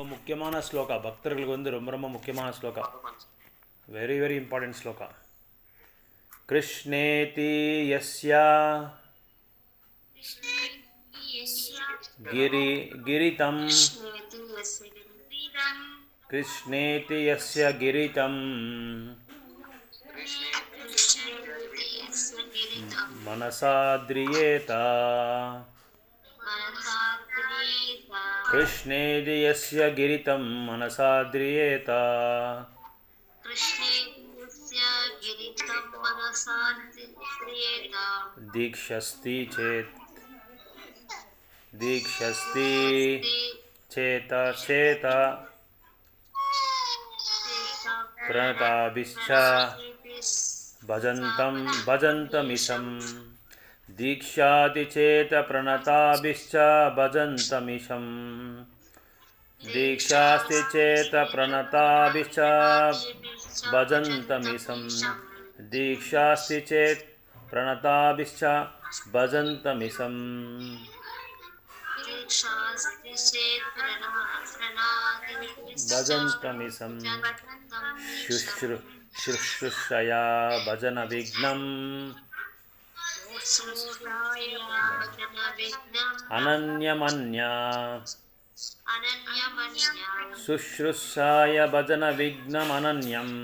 ரொம்ப முக்கியமான ஸ்லோகா, பக்தர்களுக்கு வந்து ரொம்ப ரொம்ப முக்கியமான ஸ்லோகா, வெரி வெரி இம்பார்ட்டன்ட் ஸ்லோகா. கிருஷ்ணேதி யஸ்யா கிரிதம் கிருஷ்ணேதி யஸ்ய கிரிதம் மனசாத்ரியேத கிருஷ்ணேதி யஸ்ய கிரிதம் மனசாத்ரியேத दीक्षस्ति चेत दीक्षस्ति चेत चेत प्रणताभिश्च भजन्तं भजन्तमिशं दीक्षाति चेत प्रणताभिश्च भजन्तमिशं दीक्षास्ति चेत प्रणताभिश्च भजन्तमिशं दीक्षास्ति चेत प्रणताभिश्च भजन्तमिशं भजन्तमिशं शुश्रूषया भजनविघ्नम् अनन्यमन्या शुश्रूषाय भजनविघ्नमनन्यम्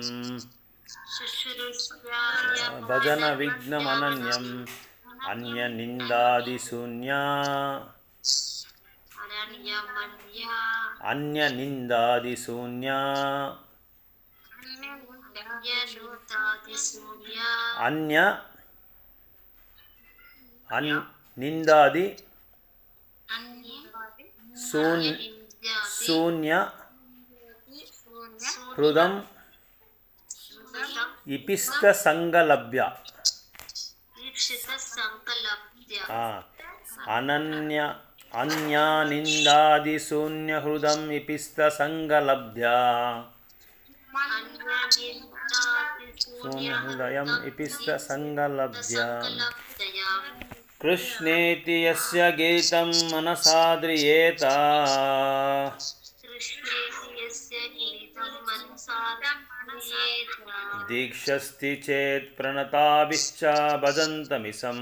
भजनविघ्नमनन्यम् अन्यनिन्दादिशून्या अन्यनिन्दादिशून्या अन्य निन्दादि शून्य हृदम् इपिष्टसंगलभ्य अनन्य अन्यानिन्दादिशून्यहृदम् इपिष्टसंगलभ्य शून्यहृदयम् इपिष्टसंगलभ्य कृष्णेति यस्य गीतं मनसाद्रियेत दीक्षस्ति चेत् प्रणताभिश्च भजन्तमिशं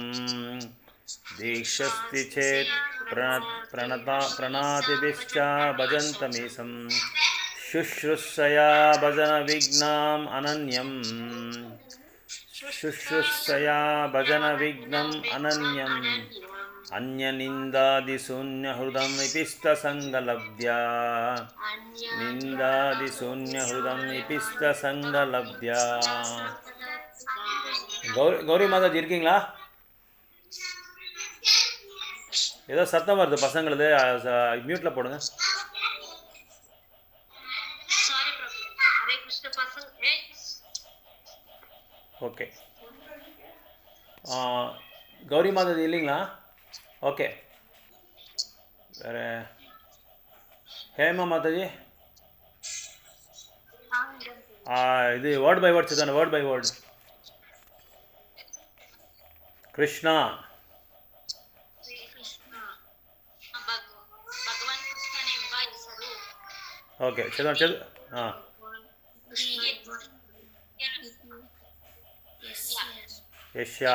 दीक्षस्ति चेत् प्रणताभिश्च भजन्तमिशं शुश्रूषया भजनविघ्नम् अनन्यम् शुश्रूषया भजनविघ्नम् अनन्यम् अन्यनिन्दादिशून्यहृदम् इपिष्टसंगलभ्य निन्दादिशून्यहृदम् इपिष्टसंगलभ्य. கௌரி மாதாஜி இருக்கீங்களா? ஏதோ சத்தம் வருது பசங்களது, மியூட்ல போடுங்க. ஓகே, கௌரி மாதாஜி இல்லைங்களா? ஓகே, வேறு ஹேமா மாதாஜி? இது வேர்ட் பை வேர்ட்ஸ் தானே, word by word. Krishna okay చదవండి చదువు. యష్యా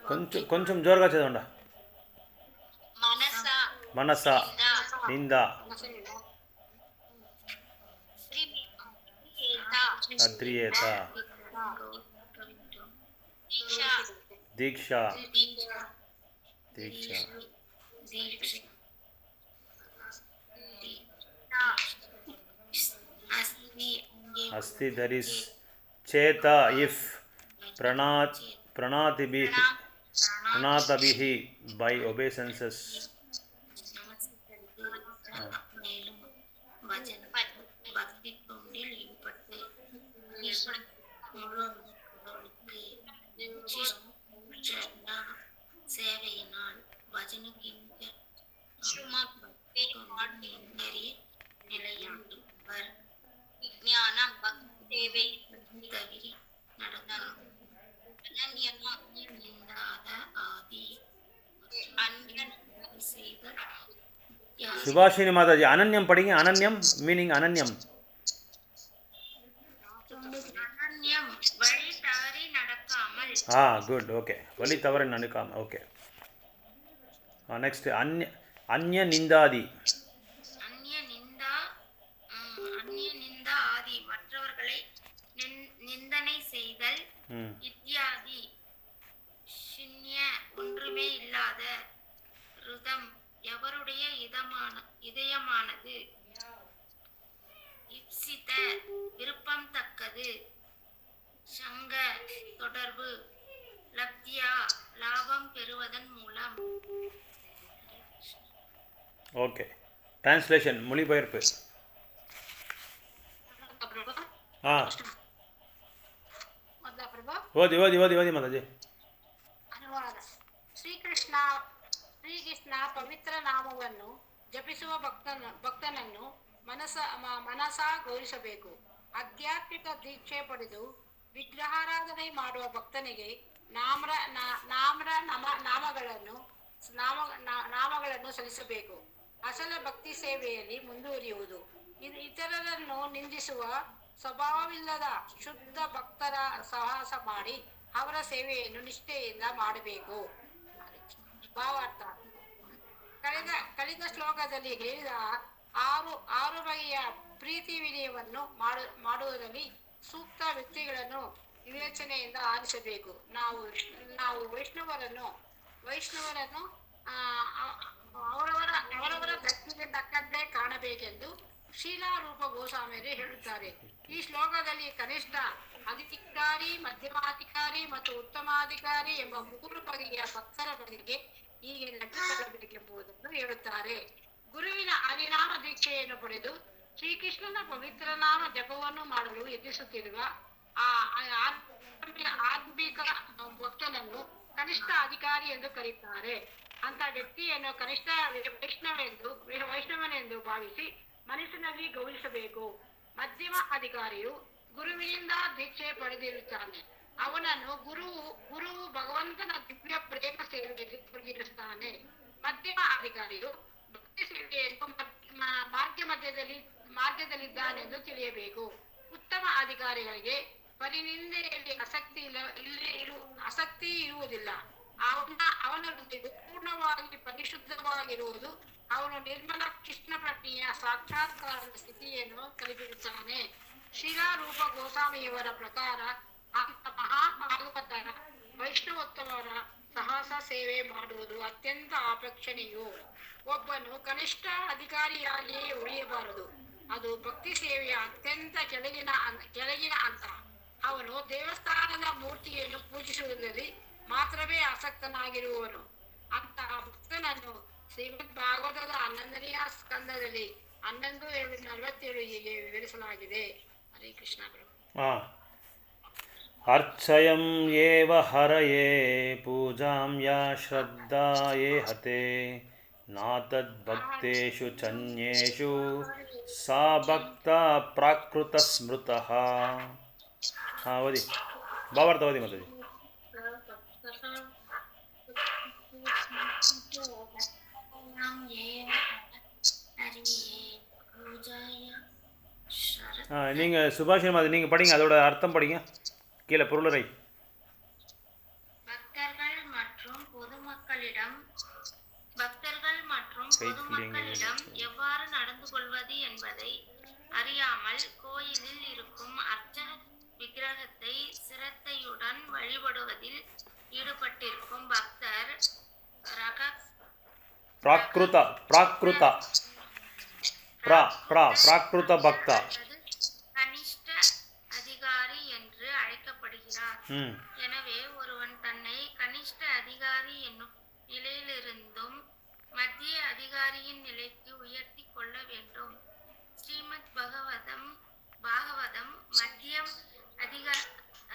కొంచెం కొంచెం జోరుగా చదవండి. మనస నింద అద్రియేత దీక్ష దీక్ష अस्ति there is cheta if pranatabihi by obeisances. Subhashini Mataji, அனன்யம் படிங்க. அனன்யம் மீனிங் அனன்யம். குட். ஓகே, வழி தவறு நடக்காமல். ஓகே. நெக்ஸ்ட் அந்நிய நிந்தாதி. மற்றவர்களை நிந்தனை செய்தல் இத்தியாதி. ஒன்றுமே இல்லாத ருதம், எவருடைய இதயமானது. இப்சித, விருப்பம் தக்கது. சங்க, தொடர்பு. லப்தியா, லாபம் பெறுவதன் மூலம். ஓகே. டிரான்ஸ்லேஷன், மொழிபெயர்ப்பு. ಓದಿ ಓದಿ ಓದಿ ಓದಿ ಮಾತಾಜಿ. ಅನುವಾದ. ಶ್ರೀಕೃಷ್ಣ ಪವಿತ್ರ ನಾಮವನ್ನು ಜಪಿಸುವ ಭಕ್ತನನ್ನು ಮನಸ ಗೌರವಿಸಬೇಕು. ಆಧ್ಯಾತ್ಮಿಕ ದೀಕ್ಷೆ ಪಡೆದು ವಿಗ್ರಹಾರಾಧನೆ ಮಾಡುವ ಭಕ್ತನಿಗೆ ನಾಮಗಳನ್ನು ಸಲ್ಲಿಸಬೇಕು. ಅಸಲ ಭಕ್ತಿ ಸೇವೆಯಲ್ಲಿ ಮುಂದುವರಿಯುವುದು. ಇತರರನ್ನು ನಿಂದಿಸುವ ಸ್ವಭಾವವಿಲ್ಲದ ಶುದ್ಧ ಭಕ್ತರ ಸಹವಾಸ ಮಾಡಿ ಅವರ ಸೇವೆಯನ್ನು ನಿಷ್ಠೆಯಿಂದ ಮಾಡಬೇಕು. ಭಾವಾರ್ಥ. ಕಳೆದ ಶ್ಲೋಕದಲ್ಲಿ ಹೇಳಿದ ಆರು ಬಗೆಯ ಪ್ರೀತಿ ವಿನಯವನ್ನು ಮಾಡುವುದರಲ್ಲಿ ಸೂಕ್ತ ವ್ಯಕ್ತಿಗಳನ್ನು ವಿವೇಚನೆಯಿಂದ ಆರಿಸಬೇಕು. ನಾವು ವೈಷ್ಣವರನ್ನು ಅವರವರ ಭಕ್ತಿಗೆ ತಕ್ಕಂತೆ ಕಾಣಬೇಕೆಂದು ಶೀಲಾರೂಪ ಗೋಸ್ವಾಮಿಯರು ಹೇಳುತ್ತಾರೆ. ಈ ಶ್ಲೋಕದಲ್ಲಿ ಕನಿಷ್ಠ ಅಧಿಕಾರಿ, ಮಧ್ಯಮಾಧಿಕಾರಿ ಮತ್ತು ಉತ್ತಮಾಧಿಕಾರಿ ಎಂಬ 3 ಬಗೆಯ ಭಕ್ತರ ಬಗೆಗೆ ಹೀಗೆ ನಡೆಸಿಕೊಳ್ಳಬೇಕೆಂಬುದನ್ನು ಹೇಳುತ್ತಾರೆ. ಗುರುವಿನ ಹರಿನಾಮ ದೀಕ್ಷೆಯನ್ನು ಪಡೆದು ಶ್ರೀಕೃಷ್ಣನ ಪವಿತ್ರ ನಾಮ ಜಪವನ್ನು ಮಾಡಲು ಯತ್ನಿಸುತ್ತಿರುವ ಆತ್ಮಿಕ ಭಕ್ತನನ್ನು ಕನಿಷ್ಠ ಅಧಿಕಾರಿ ಎಂದು ಕರೆಯುತ್ತಾರೆ. ಅಂತ ವ್ಯಕ್ತಿಯನ್ನು ಕನಿಷ್ಠ ವೈಷ್ಣವನೆಂದು ಭಾವಿಸಿ ಮನಸ್ಸಿನಲ್ಲಿ ಗೌರವಿಸಬೇಕು. ಮಧ್ಯಮ ಅಧಿಕಾರಿಯು ಗುರುವಿನಿಂದ ದೀಕ್ಷೆ ಪಡೆದಿರುತ್ತಾನೆ. ಅವನನ್ನು ಗುರುವು ಭಗವಂತನ ದಿವ್ಯ ಪ್ರೇಮ ಸೇವೆಯಲ್ಲಿ ತೊಡಗಿರುತ್ತಾನೆ. ಮಧ್ಯಮ ಅಧಿಕಾರಿಯು ಭಕ್ತಿ ಸೇವೆಯನ್ನು ಮಾರ್ಗದಲ್ಲಿದ್ದಾನೆಂದು ತಿಳಿಯಬೇಕು. ಉತ್ತಮ ಅಧಿಕಾರಿಗಳಿಗೆ ಪರಿನಿಂದೆಯಲ್ಲಿ ಆಸಕ್ತಿ ಇರುವುದಿಲ್ಲ. ಅವನ ಹೃದಯವು ಪೂರ್ಣವಾಗಿ ಪರಿಶುದ್ಧವಾಗಿರುವುದು. ಅವನು ನಿರ್ಮಲ ಕೃಷ್ಣ ಪ್ರಜ್ಞೆಯ ಸಾಕ್ಷಾತ್ಕಾರದ ಸ್ಥಿತಿಯನ್ನು ತಲುಪಿರುತ್ತಾನೆ. ಶಿಲಾರೂಪ ಗೋಸ್ವಾಮಿಯವರ ಪ್ರಕಾರ ಅಂತ ಮಹಾಭಾಗವತರ ವೈಷ್ಣವೋತ್ತಮರ ಸಾಹಸ ಸೇವೆ ಮಾಡುವುದು ಅತ್ಯಂತ ಅಪೇಕ್ಷಣೀಯು. ಒಬ್ಬನು ಕನಿಷ್ಠ ಅಧಿಕಾರಿಯಾಗಿಯೇ ಉಳಿಯಬಾರದು. ಅದು ಭಕ್ತಿ ಸೇವೆಯ ಅತ್ಯಂತ ಕೆಳಗಿನ ಹಂತ. ಅವನು ದೇವಸ್ಥಾನದ ಮೂರ್ತಿಯನ್ನು ಪೂಜಿಸುವುದರಲ್ಲಿ ಮಾತ್ರವೇ ಆಸಕ್ತನಾಗಿರುವವನು. ಅಂತಹ ಭಕ್ತನನ್ನು ಶ್ರೀಮದ್ ಭಾಗವತದ 11ನೇ ಸ್ಕಂದದಲ್ಲಿ 11:47 ಹೀಗೆ ವಿವರಿಸಲಾಗಿದೆ. ಹರೇ ಕೃಷ್ಣ ಪ್ರಭು. ಅರ್ಚಯಂ ಏವ ಹರಯೇ ಪೂಜಾಂ ಯಾ ಶ್ರದ್ಧಾ ಯೇ ಹತೆ ನಾತದ್ಭಕ್ತೇಷು ಚನ್ಯೇಷು ಸಾ ಭಕ್ತ ಪ್ರಾಕೃತ ಸ್ಮೃತಃ. ಓದಿ ಭಾವಾರ್ಥ ಓದಿ ಮಾತಾಡಿ. நீங்கள் சுபாஷினி மாதிரி நீங்கள் படிங்க, அதோட அர்த்தம் படிங்க. கீழே பொருளரை. பக்தர்கள் மற்றும் பொதுமக்களிடம் எவ்வாறு நடந்து கொள்வது என்பதை அறியாமல் கோயிலில் இருக்கும் அர்ச்சன விக்கிரகத்தை சிரத்தையுடன் வழிபடுவதில் ஈடுபட்டிருக்கும் பக்தர் ಪ್ರಾಕೃತ ಭಕ್ತ கனிஷ்ட அதிகாரி என்று அழைக்கப்படுகிறார். எனவே ஒருவன் தன்னை கனிஷ்ட அதிகாரி என்னும் நிலையிலிருந்தும் மத்திய அதிகாரியின் நிலைக்கு உயர்த்தி கொள்ள வேண்டும். ஸ்ரீமத் பாகவதம் மத்தியம்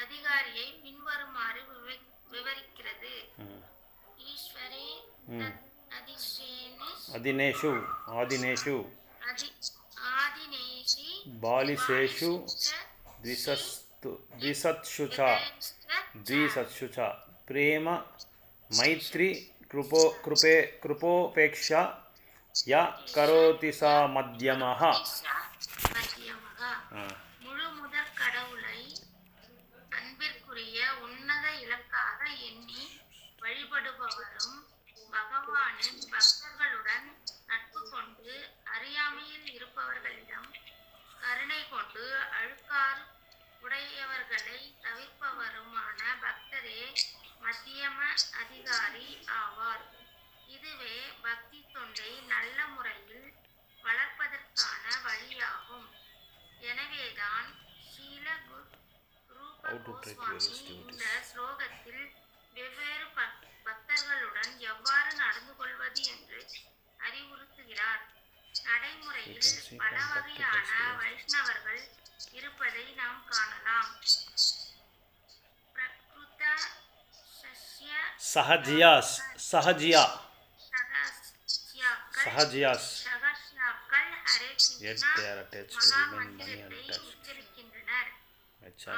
அதிகாரியை பின்வருமாறு விவரிக்கிறது. ஈஸ்வரே ಆದಿನೇಷು ಬಾಲಿಸೇಷು ದ್ವಿಸತ್ಸು ಚ प्रेम मैत्री कृपोपेक्षा य करोति सा मध्यमः மத்தியமகா முழு முதற் கடவுளை அன்பிற்குரிய உன்னத இலக்காக எண்ணி வழிபடுபவரும் பகவானின் பக்தர்களுடன் நட்பு கொண்டு அறியாமையில் இருப்பவர்களிடம் கருணை கொண்டு அழுக்காறு உடையவர்களை தவிர்ப்பவருமான பக்தரே மத்தியம அதிகாரி ஆவார். இதுவே பக்தி தொண்டை நல்ல முறையில் வளர்ப்பதற்கான வழியாகும். எனவேதான் ஸ்ரீல ரூப கோஸ்வாமி இந்த ஸ்லோகத்தில் வெவ்வேறு பக்தர்களுடன் எவ்வாறு நடந்து கொள்வது என்று அறிவுறுத்துகிறார். நடைமுறையில் பல வகையான வைஷ்ணவர்கள் இருப்பதை நாம் காணலாம். பிரகிருத சஹஜியாஸ் ஹரே கிருஷ்ணா மகா மந்திரத்தை உச்சரிக்கின்றனர்.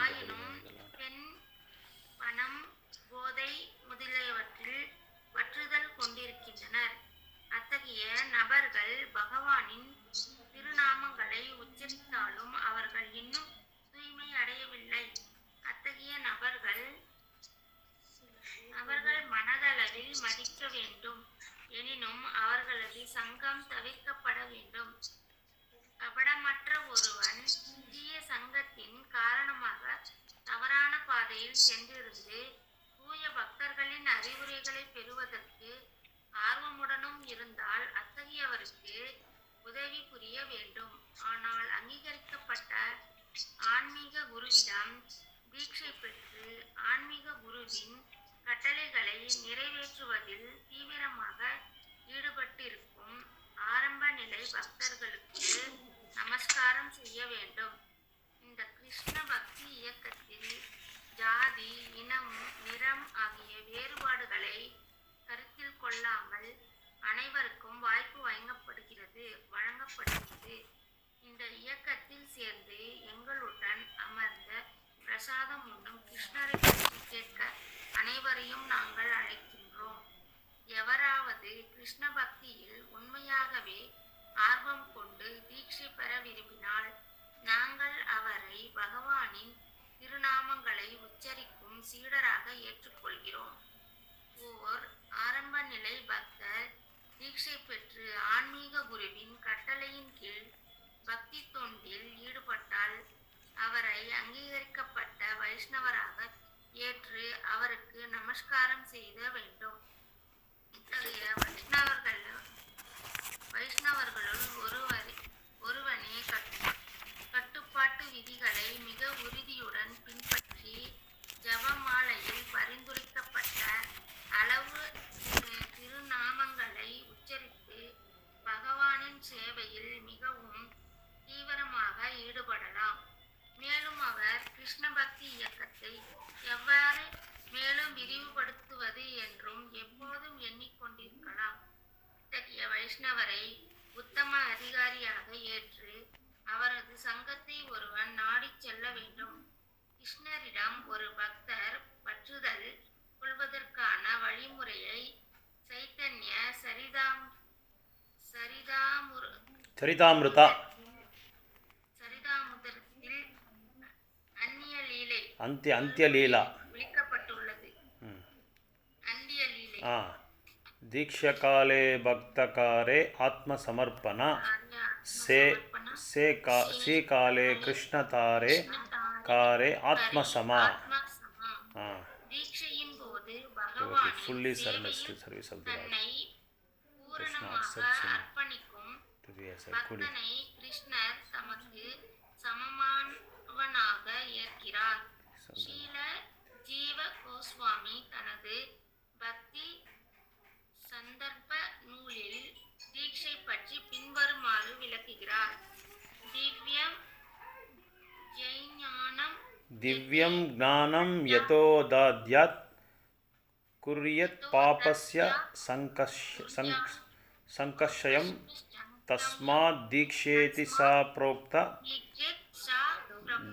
ஆயினும் பெண், பணம், போதை முதலியவற்றில் பற்றுதல் கொண்டிருக்கின்றனர். அத்தகைய நபர்கள் பகவானின் திருநாமங்களை உச்சரித்தாலும் அவர்கள் இன்னும் தூய்மை அடையவில்லை. அத்தகைய நபர்கள் மனதளவில் மதிக்க வேண்டும். எனினும் அவர்களது சங்கம் தவிர்க்கப்பட வேண்டும். கபடமற்ற ஒருவன் தீய சங்கத்தின் காரணமாக தவறான பாதையில் சென்றிருந்து தூய பக்தர்களின் அறிவுரைகளை பெறுவதற்கு ஆர்வமுடனும் இருந்தால் அத்தகையவருக்கு உதவி புரிய வேண்டும். ஆனால் அங்கீகரிக்கப்பட்ட ஆன்மீக குருவிடம் தீட்சை பெற்று ஆன்மீக குருவின் கட்டளைகளை நிறைவேற்றுவதில் தீவிரமாக ஈடுபட்டிருக்கும் ஆரம்ப நிலை பக்தர்களுக்கு நமஸ்காரம் செய்ய வேண்டும். இந்த கிருஷ்ண பக்தி இயக்கத்தில் ஜாதி, இனம், நிறம் ஆகிய வேறுபாடுகளை கருத்தில் கொள்ளாமல் அனைவருக்கும் வாய்ப்பு வழங்கப்படுகிறது. இந்த இயக்கத்தில் சேர்ந்து எங்களுடன் அமர்ந்த பிரசாதம் உண்ணும் கிருஷ்ணரை பற்றி கேட்க அனைவரையும் நாங்கள் அழைக்கின்றோம். எவராவது கிருஷ்ண பக்தியில் உண்மையாகவே ஆர்வம் கொண்டு தீட்சை பெற விரும்பினால் நாங்கள் அவரை பகவானின் திருநாமங்களை உச்சரிக்கும் சீடராக ஏற்றுக்கொள்கிறோம். ஓர் ஆரம்ப நிலை பக்தர் தீட்சை பெற்று ஆன்மீக குருவின் கட்டளையின் கீழ் பக்தி தொண்டில் ஈடுபட்டால் அவரை அங்கீகரிக்கப்பட்ட வைஷ்ணவராக ஏற்று அவருக்கு நமஸ்காரம் செய்த வேண்டும். இத்தகைய வைஷ்ணவர்களுள் ஒருவனே கட்டுப்பாட்டு விதிகளை மிக உறுதியுடன் பின்பற்றி ஜபமாலையில் பரிந்துரைக்கப்பட்ட அளவு திருநாமங்களை உச்சரித்து பகவானின் சேவையில் மிகவும் தீவிரமாக ஈடுபடலாம். மேலும் அவர் கிருஷ்ண பக்தி இயக்கத்தை எவ்வாறு மேலும் விரிவுபடுத்துவது என்றும் எப்போதும் எண்ணிக்கொண்டிருக்கலாம். இத்தகைய வைஷ்ணவரை உத்தம அதிகாரியாக ஏற்று அவரது சங்கத்தை ஒருவன் நாடிச் செல்ல வேண்டும். கிருஷ்ணரிடம் ஒரு பக்தர் பற்றுதல் கொள்வதற்கான வழிமுறையை சைத்தன்ய சரிதாமிருதத்தில் அந்தியலீலா விளக்கப்பட்டுள்ளது. அந்தியலீலை दीक्षाकाले भक्तकारे आत्मसमर्पण से काले कृष्णतारे कारे आत्मसमा தீட்சையின் போது பகவானின் fully surrendered to service of the Lord. தன்னை பூரணமாக அர்ப்பணிக்கும் பக்தனை கிருஷ்ணர் தமக்கு சமமானவனாக ஏற்கிறார். ஸ்ரீல ஜீவ கோஸ்வாமி தனது பக்தி சந்தர்ப்ப நூலில் தீட்சை பற்றி பின்வருமாறு விளக்குகிறார். दिव्यं ज्ञानं यतो दद्यात् कुर्यात् पापस्य संकषयं तस्मात् दीक्षेति सा प्रोक्ता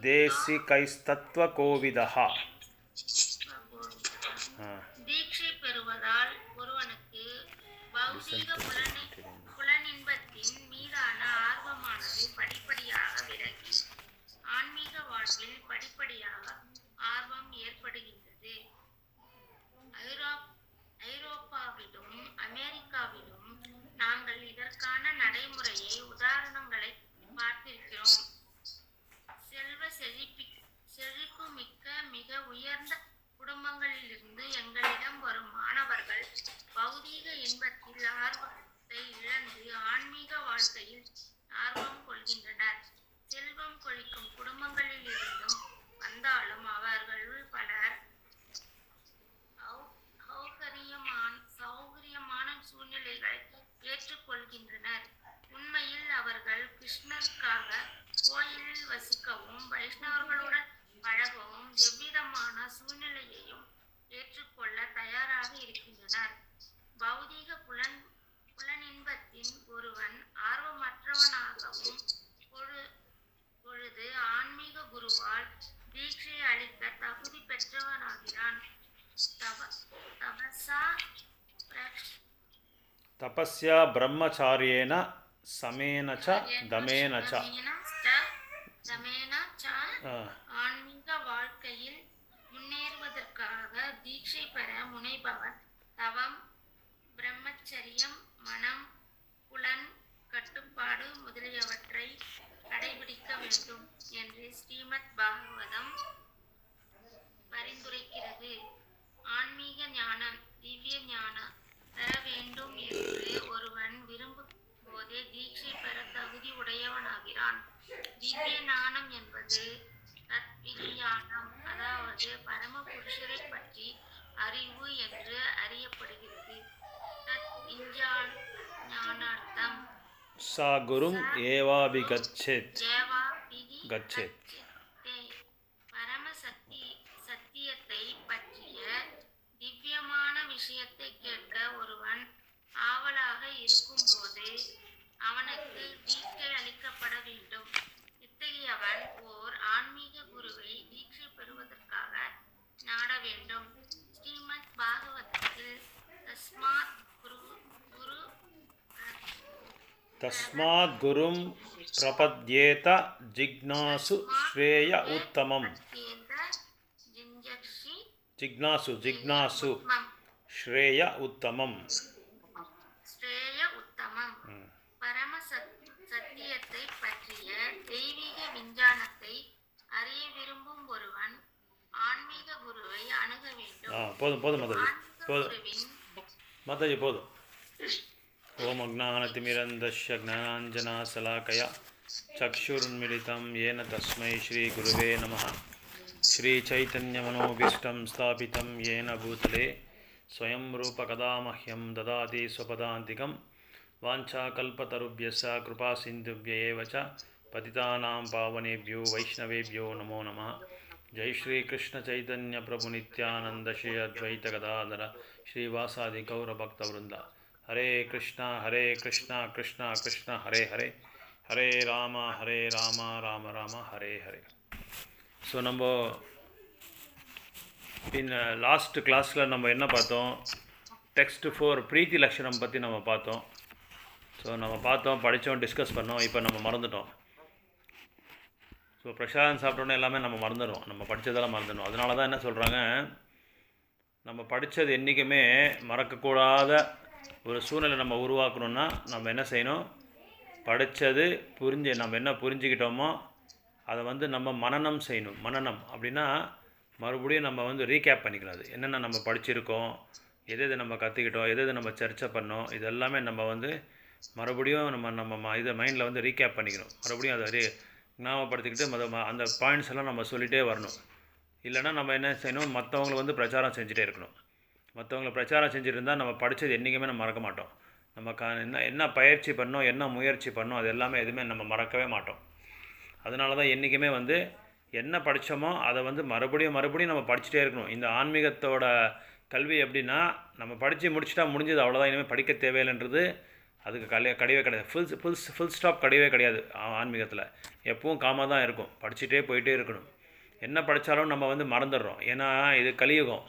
देशिकैस्तत्त्वकोविदः. தீட்சை பெறுவதால் ஒருவனுக்கு பௌதீக புலனின்பத்தின் மீதான ஆர்வமானது படிப்படியாக விலகி ஆன்மீக வாழ்வில் படிப்படியாக ஆர்வம் ஏற்படுகின்றது. ஐரோப்பாவிலும் அமெரிக்காவிலும் நாங்கள் இதற்கான நடைமுறையை உதாரணங்களை பார்த்திருக்கிறோம். செழிப்பு மிக்க மிக உயர்ந்த குடும்பங்களிலிருந்து எங்களிடம் வரும் மாணவர்கள் பௌதீக இன்பத்தில் ஆர்வத்தை இழந்து ஆன்மீக வாழ்க்கையில் ஆர்வம் கொள்கின்றனர். செல்வம் கொழிக்கும் குடும்பங்களில் இருந்தும் வந்தாலும் அவர்களுள் பலர் சௌகரியமான சூழ்நிலைகளை ஏற்றுக்கொள்கின்றனர். உண்மையில் அவர்கள் கிருஷ்ணருக்காக கோயிலில் வசிக்கவும் வைஷ்ணவர்களுடன் பழகவும் எவ்விதமான சூழ்நிலையையும் ஏற்றுக்கொள்ள தயாராக இருக்கின்றனர். பௌதீக புலனின்பத்தின் ஒருவன் ஆர்வமற்றவனாகவும் பொழுது ஆன்மீக குருவால் தீட்சை அளிக்க தகுதி பெற்றவனாகிறான். தபஸ்யா பிரம்மச்சாரியேன சமேன ச தமேன ச. ஆன்மீக வாழ்க்கையில் முன்னேறுவதற்காக தீட்சை பெற முனைபவர் தவம், பிரம்மச்சரியம், மனம், புலன் கட்டுப்பாடு முதலியவற்றை கடைபிடிக்க வேண்டும் என்று ஸ்ரீமத் பாகவதம் பரிந்துரைக்கிறது. ஆன்மீக ஞானம், திவ்ய ஞானம் பெற வேண்டும் என்று ஒருவன் விரும்பும் போதே தீட்சை பெற தகுதி உடையவனாகிறான். திவ்ய ஞானம் என்பது தத்விஞ்ஞானம், அதாவது பரமபுருஷரை பற்றி அறிவு என்று அறியப்படுகிறது. தத்விஞ்ஞானார்த்தம் சா குரும் ஏவாபிகச்சேத். பரம சத்தியத்தை பற்றிய திவ்யமான விஷயத்தை கேட்க ஒருவன் ஆவலாக இருக்கும் போது அவனுக்கு தீட்சை அளிக்கப்பட வேண்டும். இத்தகையவன் ஓர் ஆன்மீக குருவை தீட்சை பெறுவதற்காக நாட வேண்டும். ஸ்ரீமத் பாகவதத்தில் தஸ்மாத் குரும் பிரபத்யேத ஜிக்னாசு ஸ்ரேய உத்தமம். ஜிக்னாசு ஸ்ரேய உத்தமம். பரம சத்தியத்தை பற்றிய தெய்வீக விஞ்ஞானத்தை அறிய விரும்பும் ஒருவன் ஆன்மீக குருவை அணுக வேண்டும். போதும் மாதாஜி போதும். ஓம் அஜ்ஞானதிமிரந்தஸ்ய ஞானாஞ்சனாசலாகயா சக்ஷுர்மிலிதம் ஏன தஸ்மை ஸ்ரீ குருவே நமः. ஸ்ரீ சைத்தன்யமனோபீஷ்டம் ஸ்தாபிதம் ஏன பூதலே ஸ்வயம் ரூப கதா மஹ்யம் ததாதி ஸ்வபதாந்திகம். வாஞ்சாகல்பதருभ्यश्च कृपासिन्धुभ्य एव च पतितानां पावनेभ्यो वैष्णवेभ्यो नमो नमः. जय श्री कृष्ण चैतन्य प्रभु नित्यानंद श्री अद्वैत गदाधर श्रीवासादि गौर भक्तवृंद. हरे कृष्णा कृष्णा कृष्णा हरे हरे, हरे राम राम राम हरे हरे. ஸோ நம்ம லாஸ்ட் கிளாஸில் நம்ம என்ன பார்த்தோம், டெக்ஸ்ட் 4 பிரீத்தி லக்ஷணம் பற்றி நம்ம பார்த்தோம். ஸோ நம்ம படித்தோம், டிஸ்கஸ் பண்ணோம். இப்போ நம்ம மறந்துட்டோம். ஸோ பிரசாதம் சாப்பிட்டோன்னே எல்லாமே நம்ம மறந்துடும், நம்ம படித்ததெல்லாம் மறந்துடும். அதனால தான் என்ன சொல்கிறாங்க, நம்ம படித்தது என்றைக்குமே மறக்கக்கூடாத ஒரு சூழ்நிலை நம்ம உருவாக்கணுன்னா நம்ம என்ன செய்யணும், படித்தது நம்ம என்ன புரிஞ்சுக்கிட்டோமோ அதை நம்ம மனனம் செய்யணும். மனனம் அப்படின்னா மறுபடியும் நம்ம ரீகேப் பண்ணிக்கலாம். அது என்னென்ன நம்ம படிச்சிருக்கோம், எது நம்ம கற்றுக்கிட்டோம், எது நம்ம சர்ச்சை பண்ணோம், இது எல்லாமே நம்ம மறுபடியும் நம்ம இதை மைண்டில் ரீகேப் பண்ணிக்கணும். மறுபடியும் அதை ஞாபகப்படுத்திக்கிட்டு அந்த பாயிண்ட்ஸ் எல்லாம் நம்ம சொல்லிகிட்டே வரணும். இல்லைனா நம்ம என்ன செய்யணும், மற்றவங்களை பிரச்சாரம் செஞ்சுட்டே இருக்கணும். மற்றவங்களை பிரச்சாரம் செஞ்சுருந்தால் நம்ம படித்தது என்றைக்குமே நம்ம மறக்க மாட்டோம். நம்ம என்ன பயிற்சி பண்ணோம், என்ன முயற்சி பண்ணோம், அது எல்லாமே எதுவுமே நம்ம மறக்கவே மாட்டோம். அதனால தான் என்றைக்குமே என்ன படித்தோமோ அதை மறுபடியும் நம்ம படிச்சுட்டே இருக்கணும். இந்த ஆன்மீகத்தோட கல்வி எப்படின்னா, நம்ம படித்து முடிச்சுட்டா முடிஞ்சது, அவ்வளோதான், இனிமேல் படிக்க தேவையில்லைன்றது அதுக்கு கிடையவே கிடையாது. ஃபுல் ஸ்டாப் கிடையவே கிடையாது. ஆன்மீகத்தில் எப்பவும் காமாக தான் இருக்கும், படிச்சுட்டே போயிட்டே இருக்கணும். என்ன படித்தாலும் நம்ம மறந்துடுறோம். ஏன்னா இது கலியுகம்.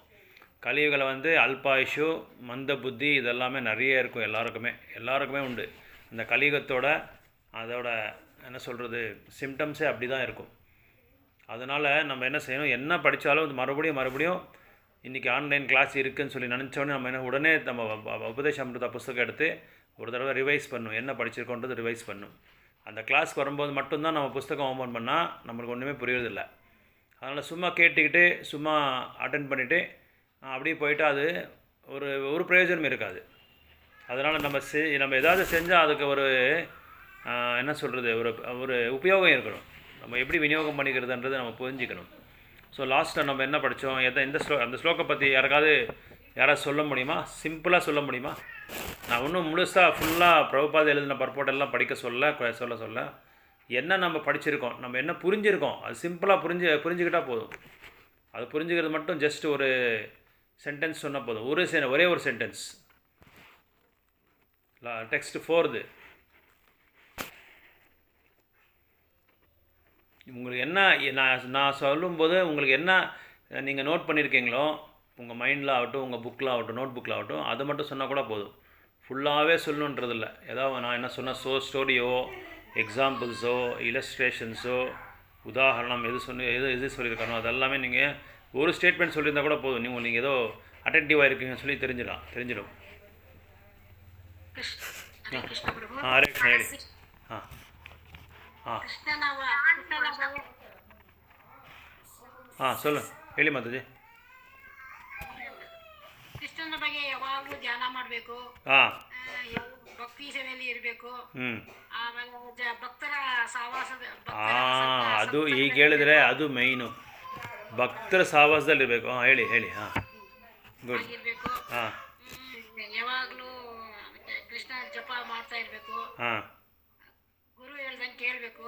கலியுகல வந்து அல்பாயுஷு மந்த புத்தி இதெல்லாமே நிறைய இருக்கும் எல்லாருக்குமே உண்டு. அந்த கலியுகத்தோட அதோட என்ன சொல்கிறது சிம்டம்ஸே அப்படி தான் இருக்கும். அதனால் நம்ம என்ன செய்யணும், என்ன படித்தாலும் அது மறுபடியும் இன்றைக்கி ஆன்லைன் கிளாஸ் இருக்குதுன்னு சொல்லி நினச்சோன்னே நம்ம உடனே நம்ம உபதேச அமிர்தா புஸ்தகம் எடுத்து ஒரு தடவை ரிவைஸ் பண்ணணும், என்ன படிச்சிருக்கோன்றது ரிவைஸ் பண்ணணும். அந்த கிளாஸ்க்கு வரும்போது மட்டும்தான் நம்ம புஸ்தகம் ஓப்பன் பண்ணால் நம்மளுக்கு ஒன்றுமே புரியறதில்லை. அதனால் சும்மா கேட்டுக்கிட்டு சும்மா அட்டென்ட் பண்ணிவிட்டு அப்படியே போயிட்டு அது ஒரு பிரயோஜனம் இருக்காது. அதனால் நம்ம ஏதாவது செஞ்சால் அதுக்கு ஒரு என்ன சொல்கிறது ஒரு உபயோகம் இருக்கணும். நம்ம எப்படி விநியோகம் பண்ணிக்கிறதுன்றது நம்ம புரிஞ்சிக்கணும். ஸோ லாஸ்ட்டில் நம்ம என்ன படித்தோம், அந்த ஸ்லோகம் பற்றி யாராவது சொல்ல முடியுமா? சிம்பிளாக சொல்ல முடியுமா? நான் இன்னும் முழுசாக ஃபுல்லாக பிரபுபாத் எழுதின பர்போட்டெல்லாம் படிக்க சொல்ல என்ன நம்ம படிச்சிருக்கோம், நம்ம என்ன புரிஞ்சிருக்கோம், அது சிம்பிளாக புரிஞ்சுக்கிட்டால் போதும். அது புரிஞ்சுக்கிறது மட்டும் ஜஸ்ட் ஒரு சென்டென்ஸ் சொன்னால் போதும். ஒரே ஒரு சென்டென்ஸ். டெக்ஸ்ட் 4 உங்களுக்கு என்ன நான் சொல்லும்போது உங்களுக்கு என்ன நீங்கள் நோட் பண்ணியிருக்கீங்களோ உங்கள் மைண்டில் ஆகட்டும், உங்கள் புக்கில் ஆகட்டும், நோட் புக்கில் ஆகட்டும், அதை மட்டும் சொன்னால் கூட போதும். ஃபுல்லாகவே சொல்லணுன்றதில்ல. ஏதாவது நான் என்ன சொன்னால் ஸ்டோரியோ, எக்ஸாம்பிள்ஸோ, இல்லஸ்ட்ரேஷன்ஸோ, உதாரணம் எது சொல்லியிருக்கானோ அதெல்லாமே நீங்கள் ஒரு ஸ்டேட்மெண்ட் சொல்லியிருந்தால் கூட போதும். நீங்கள் ஏதோ அட்டென்டிவாக இருக்கீங்கன்னு சொல்லி தெரிஞ்சிடும். ஹரே கிருஷ்ணா ಹೇಳಿ. சொல்லு ಹೇಳಿ ಮಾತಾಜಿ. ಕೃಷ್ಣನ ಬಗ್ಗೆ ಯಾವಾಗಲೂ ಧ್ಯಾನ ಮಾಡಬೇಕು, ಭಕ್ತಿ ಸೇವೆಯಲ್ಲಿ ಇರಬೇಕು, ಆಮೇಲೆ ಭಕ್ತರ ಸಹವಾಸದ ಅದು ಈಗ ಹೇಳಿದ್ರೆ ಅದು ಮೈನು. ಭಕ್ತರ ಸಹವಾಸದಲ್ಲಿರಬೇಕು. ಹೇಳಿ ಗುಡ್. ಯಾವಾಗಲೂ ಕೃಷ್ಣ ಜಪ ಮಾಡ್ತಾ ಇರಬೇಕು, ಗುರು ಹೇಳ್ದಂಗೆ ಕೇಳಬೇಕು.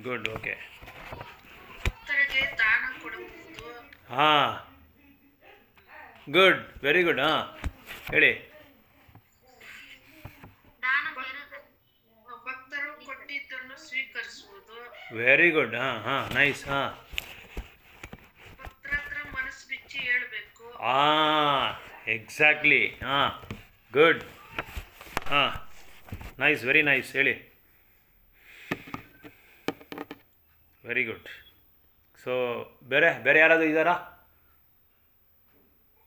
ಗುಡ್. ಓಕೆ. ಭಕ್ತರಿಗೆ ದಾನ ಕೊಡಬಹುದು. Good, very good. ಹೇಳಿ. ಭಕ್ತರು ಕೊಟ್ಟಿದ್ದನ್ನು ಸ್ವೀಕರಿಸುವುದು. Very good. ನೈಸ್. ಭಕ್ತರ ಹತ್ರ ಮನಸ್ಸು ಬಿಚ್ಚಿ ಹೇಳ್ಬೇಕು. Exactly. Good. Nice, very nice. ಹೇಳಿ. Very good. ಸೊ ಬೇರೆ ಯಾರಾದರೂ ಇದ್ದಾರಾ?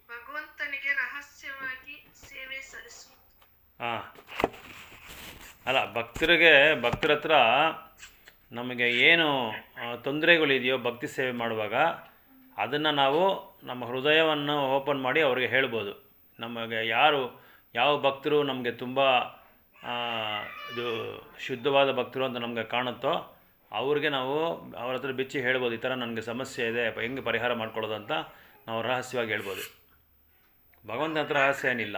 ಭಗವಂತನಿಗೆ ರಹಸ್ಯವಾಗಿ ಸೇವೆ ಸಲ್ಲಿಸುವುದು. ಅಲ್ಲ, ಭಕ್ತರ ಹತ್ರ ನಮಗೆ ಏನು ತೊಂದರೆಗಳಿದೆಯೋ ಭಕ್ತಿ ಸೇವೆ ಮಾಡುವಾಗ ಅದನ್ನು ನಾವು ನಮ್ಮ ಹೃದಯವನ್ನು ಓಪನ್ ಮಾಡಿ ಅವ್ರಿಗೆ ಹೇಳ್ಬೋದು. ನಮಗೆ ಯಾವ ಭಕ್ತರು ನಮಗೆ ತುಂಬ ಇದು ಶುದ್ಧವಾದ ಭಕ್ತರು ಅಂತ ನಮಗೆ ಕಾಣುತ್ತೋ ಅವ್ರಿಗೆ ನಾವು ಅವ್ರ ಹತ್ರ ಬಿಚ್ಚಿ ಹೇಳ್ಬೋದು, ಈ ಥರ ನನಗೆ ಸಮಸ್ಯೆ ಇದೆ, ಹೆಂಗೆ ಪರಿಹಾರ ಮಾಡ್ಕೊಳ್ಳೋದು ಅಂತ ನಾವು ರಹಸ್ಯವಾಗಿ ಹೇಳ್ಬೋದು. ಭಗವಂತನ ಹತ್ರ ರಹಸ್ಯ ಏನಿಲ್ಲ.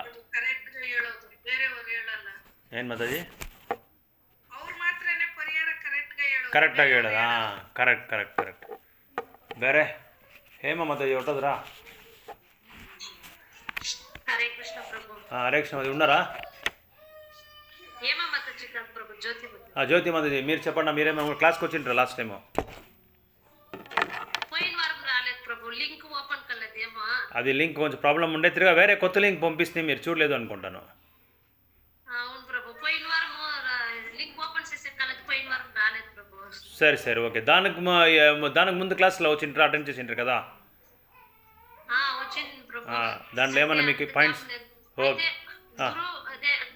ಏನು ಮಾತಾಜಿ? ಕರೆಕ್ಟಾಗಿ ಹೇಳೋದು. ಕರೆಕ್ಟ್. ಬೇರೆ ಹೇಮ ಮಾತಾಜಿ ಹೊಟ್ಟದ್ರಾ? హరే కృష్ణ ప్రభు. హరే కృష్ణ మాతాజీ ఉన్నారా? హేమ మాతాజీ కాదు ప్రభు, జ్యోతి మాతాజీ. జ్యోతి మాతాజీ మీరు చెప్పండి. మీరేమో క్లాస్కి వచ్చింటారు లాస్ట్ టైము. పోయిన వారం రాలేదు ప్రభు, లింక్ ఓపెన్ కాలేదేమో. అది లింక్ కొంచెం ప్రాబ్లం ఉండే, తిరిగా వేరే కొత్త లింక్ పంపిస్తే మీరు చూడలేదు అనుకుంటాను. అవును ప్రభు, పోయిన వారం లింక్ ఓపెన్ చేసే కాలేదు, పోయిన వారం రాలేదు ప్రభు. సరే ఓకే. దానికి ముందు క్లాస్లో వచ్చింటారు, అటెండ్ చేసింటారు కదా? వచ్చింది ప్రభు. దాంట్లో ఏమన్నా మీకు పాయింట్స్? ఓకే.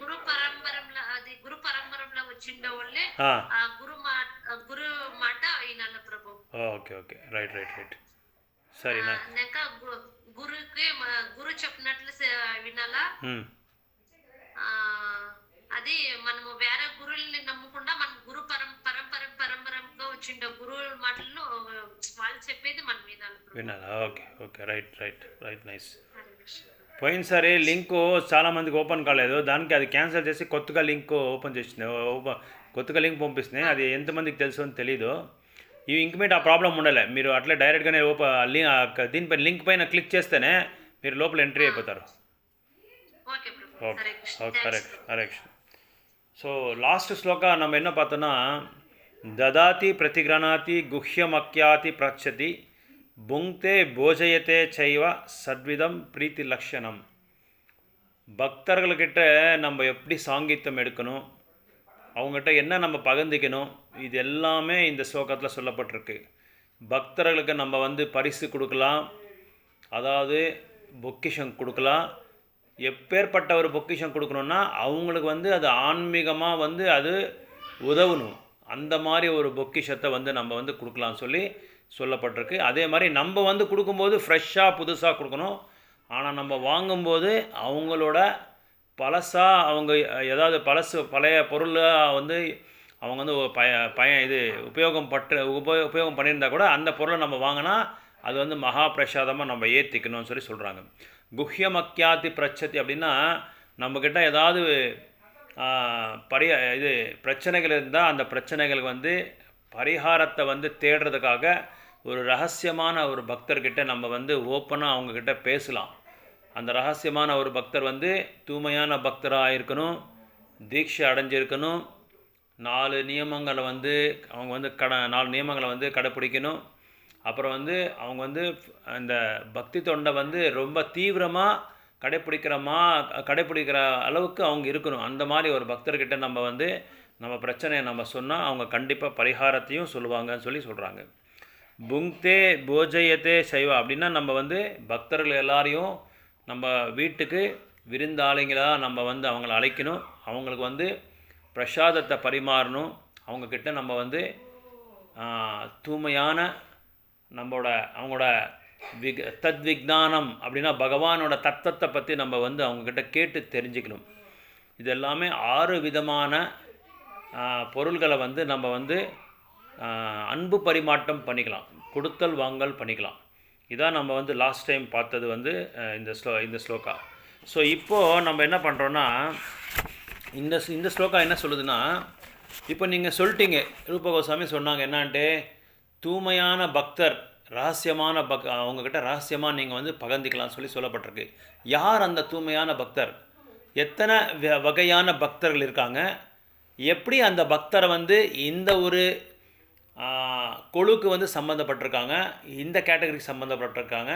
గురు పరంపరలో వచ్చిండే వాళ్ళే గురు మాట వినాల ప్రభు. ఓకే. రైట్. సరేనా? గురు చెప్పినట్లు వినాలా. అది మనము వేరే గురువుల్ని నమ్మకుండా మన గురు పరంపరగా వచ్చిండే గురువుల మాటలను వాళ్ళు చెప్పేది మనం వినాలా. ఓకే. Right nice. పోయినసారి లింకు చాలామందికి ఓపెన్ కాలేదు, దానికి అది క్యాన్సిల్ చేసి కొత్తగా లింక్ ఓపెన్ చేసింది, కొత్తగా లింక్ పంపిస్తున్నాయి. అది ఎంతమందికి తెలుసు అని తెలీదు. ఇవి ఇంక మీద ఆ ప్రాబ్లం ఉండలే. మీరు అట్లే డైరెక్ట్గానే దీనిపై లింక్ పైన క్లిక్ చేస్తేనే మీరు లోపల ఎంట్రీ అయిపోతారు. ఓకే. కరెక్ట్. సో లాస్ట్ ಶ್ಲೋಕ நம்ம என்ன பார்த்தோன்னா, ದದಾತಿ ಪ್ರತಿಗ್ರಹಣಾತಿ ಗುಹ್ಯಮಕ್ಯಾತಿ ಪ್ರಚ್ಛತಿ புங்க்தே போஜயத்தே சைவ சத்விதம் பிரீத்தி லக்ஷணம். பக்தர்கள்கிட்ட நம்ம எப்படி சாங்கித்தம் எடுக்கணும், அவங்ககிட்ட என்ன நம்ம பகிர்ந்துக்கணும், இது எல்லாமே இந்த ஸ்லோகத்தில் சொல்லப்பட்டிருக்கு. பக்தர்களுக்கு நம்ம வந்து பரிசு கொடுக்கலாம், அதாவது பொக்கிஷம் கொடுக்கலாம். எப்பேற்பட்ட ஒரு பொக்கிஷம் கொடுக்கணுன்னா அவங்களுக்கு வந்து அது ஆன்மீகமாக வந்து அது உதவணும். அந்த மாதிரி ஒரு பொக்கிஷத்தை வந்து நம்ம வந்து கொடுக்கலாம்னு சொல்லி சொல்லப்பட்டிருக்கு. அதே மாதிரி நம்ம வந்து கொடுக்கும்போது ஃப்ரெஷ்ஷாக புதுசாக கொடுக்கணும். ஆனால் நம்ம வாங்கும்போது அவங்களோட பழசாக அவங்க ஏதாவது பழைய பொருளாக வந்து அவங்க வந்து இது உபயோகம் பண்ணியிருந்தா கூட அந்த பொருளை நம்ம வாங்கினா அது வந்து மகா பிரசாதமாக நம்ம ஏற்றிக்கணும்னு சொல்லி சொல்கிறாங்க. குஹ்யமக்கியாதி பிரச்சதி அப்படின்னா நம்மக்கிட்ட ஏதாவது பிரச்சனைகள் இருந்தால் அந்த பிரச்சனைகளுக்கு வந்து பரிகாரத்தை வந்து தேடுறதுக்காக ஒரு ரகசியமான ஒரு பக்தர்கிட்ட நம்ம வந்து ஓப்பனாக அவங்கக்கிட்ட பேசலாம். அந்த ரகசியமான ஒரு பக்தர் வந்து தூய்மையான பக்தராக இருக்கணும், தீட்சை அடைஞ்சிருக்கணும், 4 நியமங்களை வந்து அவங்க வந்து 4 நியமங்களை வந்து கடைப்பிடிக்கணும். அப்புறம் வந்து அவங்க வந்து அந்த பக்தி தொண்டை வந்து ரொம்ப தீவிரமாக கடைப்பிடிக்கிற அளவுக்கு அவங்க இருக்கணும். அந்த மாதிரி ஒரு பக்தர்கிட்ட நம்ம வந்து நம்ம பிரச்சனையை நம்ம சொன்னால் அவங்க கண்டிப்பாக பரிகாரத்தையும் சொல்லுவாங்கன்னு சொல்லி சொல்கிறாங்க. புங்க்தே போஜயத்தே சைவா அப்படின்னா நம்ம வந்து பக்தர்கள் எல்லாரையும் நம்ம வீட்டுக்கு விருந்தாளிங்களாக நம்ம வந்து அவங்கள அழைக்கணும், அவங்களுக்கு வந்து பிரசாதத்தை பரிமாறணும். அவங்கக்கிட்ட நம்ம வந்து தூய்மையான அவங்களோட தத்விக்ஞானம் அப்படின்னா பகவானோட தத்துவத்தை பற்றி நம்ம வந்து அவங்கக்கிட்ட கேட்டு தெரிஞ்சுக்கணும். இது எல்லாமே 6 விதமான பொருள்களை வந்து நம்ம வந்து அன்பு பரிமாற்றம் பண்ணிக்கலாம், கொடுத்தல் வாங்கல் பண்ணிக்கலாம். இதான் நம்ம வந்து லாஸ்ட் டைம் பார்த்தது வந்து இந்த ஸ்லோகா. ஸோ இப்போது நம்ம என்ன பண்ணுறோன்னா இந்த ஸ்லோகா என்ன சொல்லுதுன்னா, இப்போ நீங்கள் சொல்லிட்டீங்க, ரூப கோஸ்வாமி சொன்னாங்க என்னான்ட்டு, தூய்மையான பக்தர் ரகசியமான அவங்கக்கிட்ட ரகசியமாக நீங்கள் வந்து பகிர்ந்துக்கலாம்னு சொல்லப்பட்டிருக்கு. யார் அந்த தூய்மையான பக்தர், எத்தனை வகையான பக்தர்கள் இருக்காங்க, எப்படி அந்த பக்தரை வந்து இந்த ஒரு குழுக்கு வந்து சம்மந்தப்பட்டிருக்காங்க, இந்த கேட்டகரிக்கு சம்மந்தப்பட்டிருக்காங்க,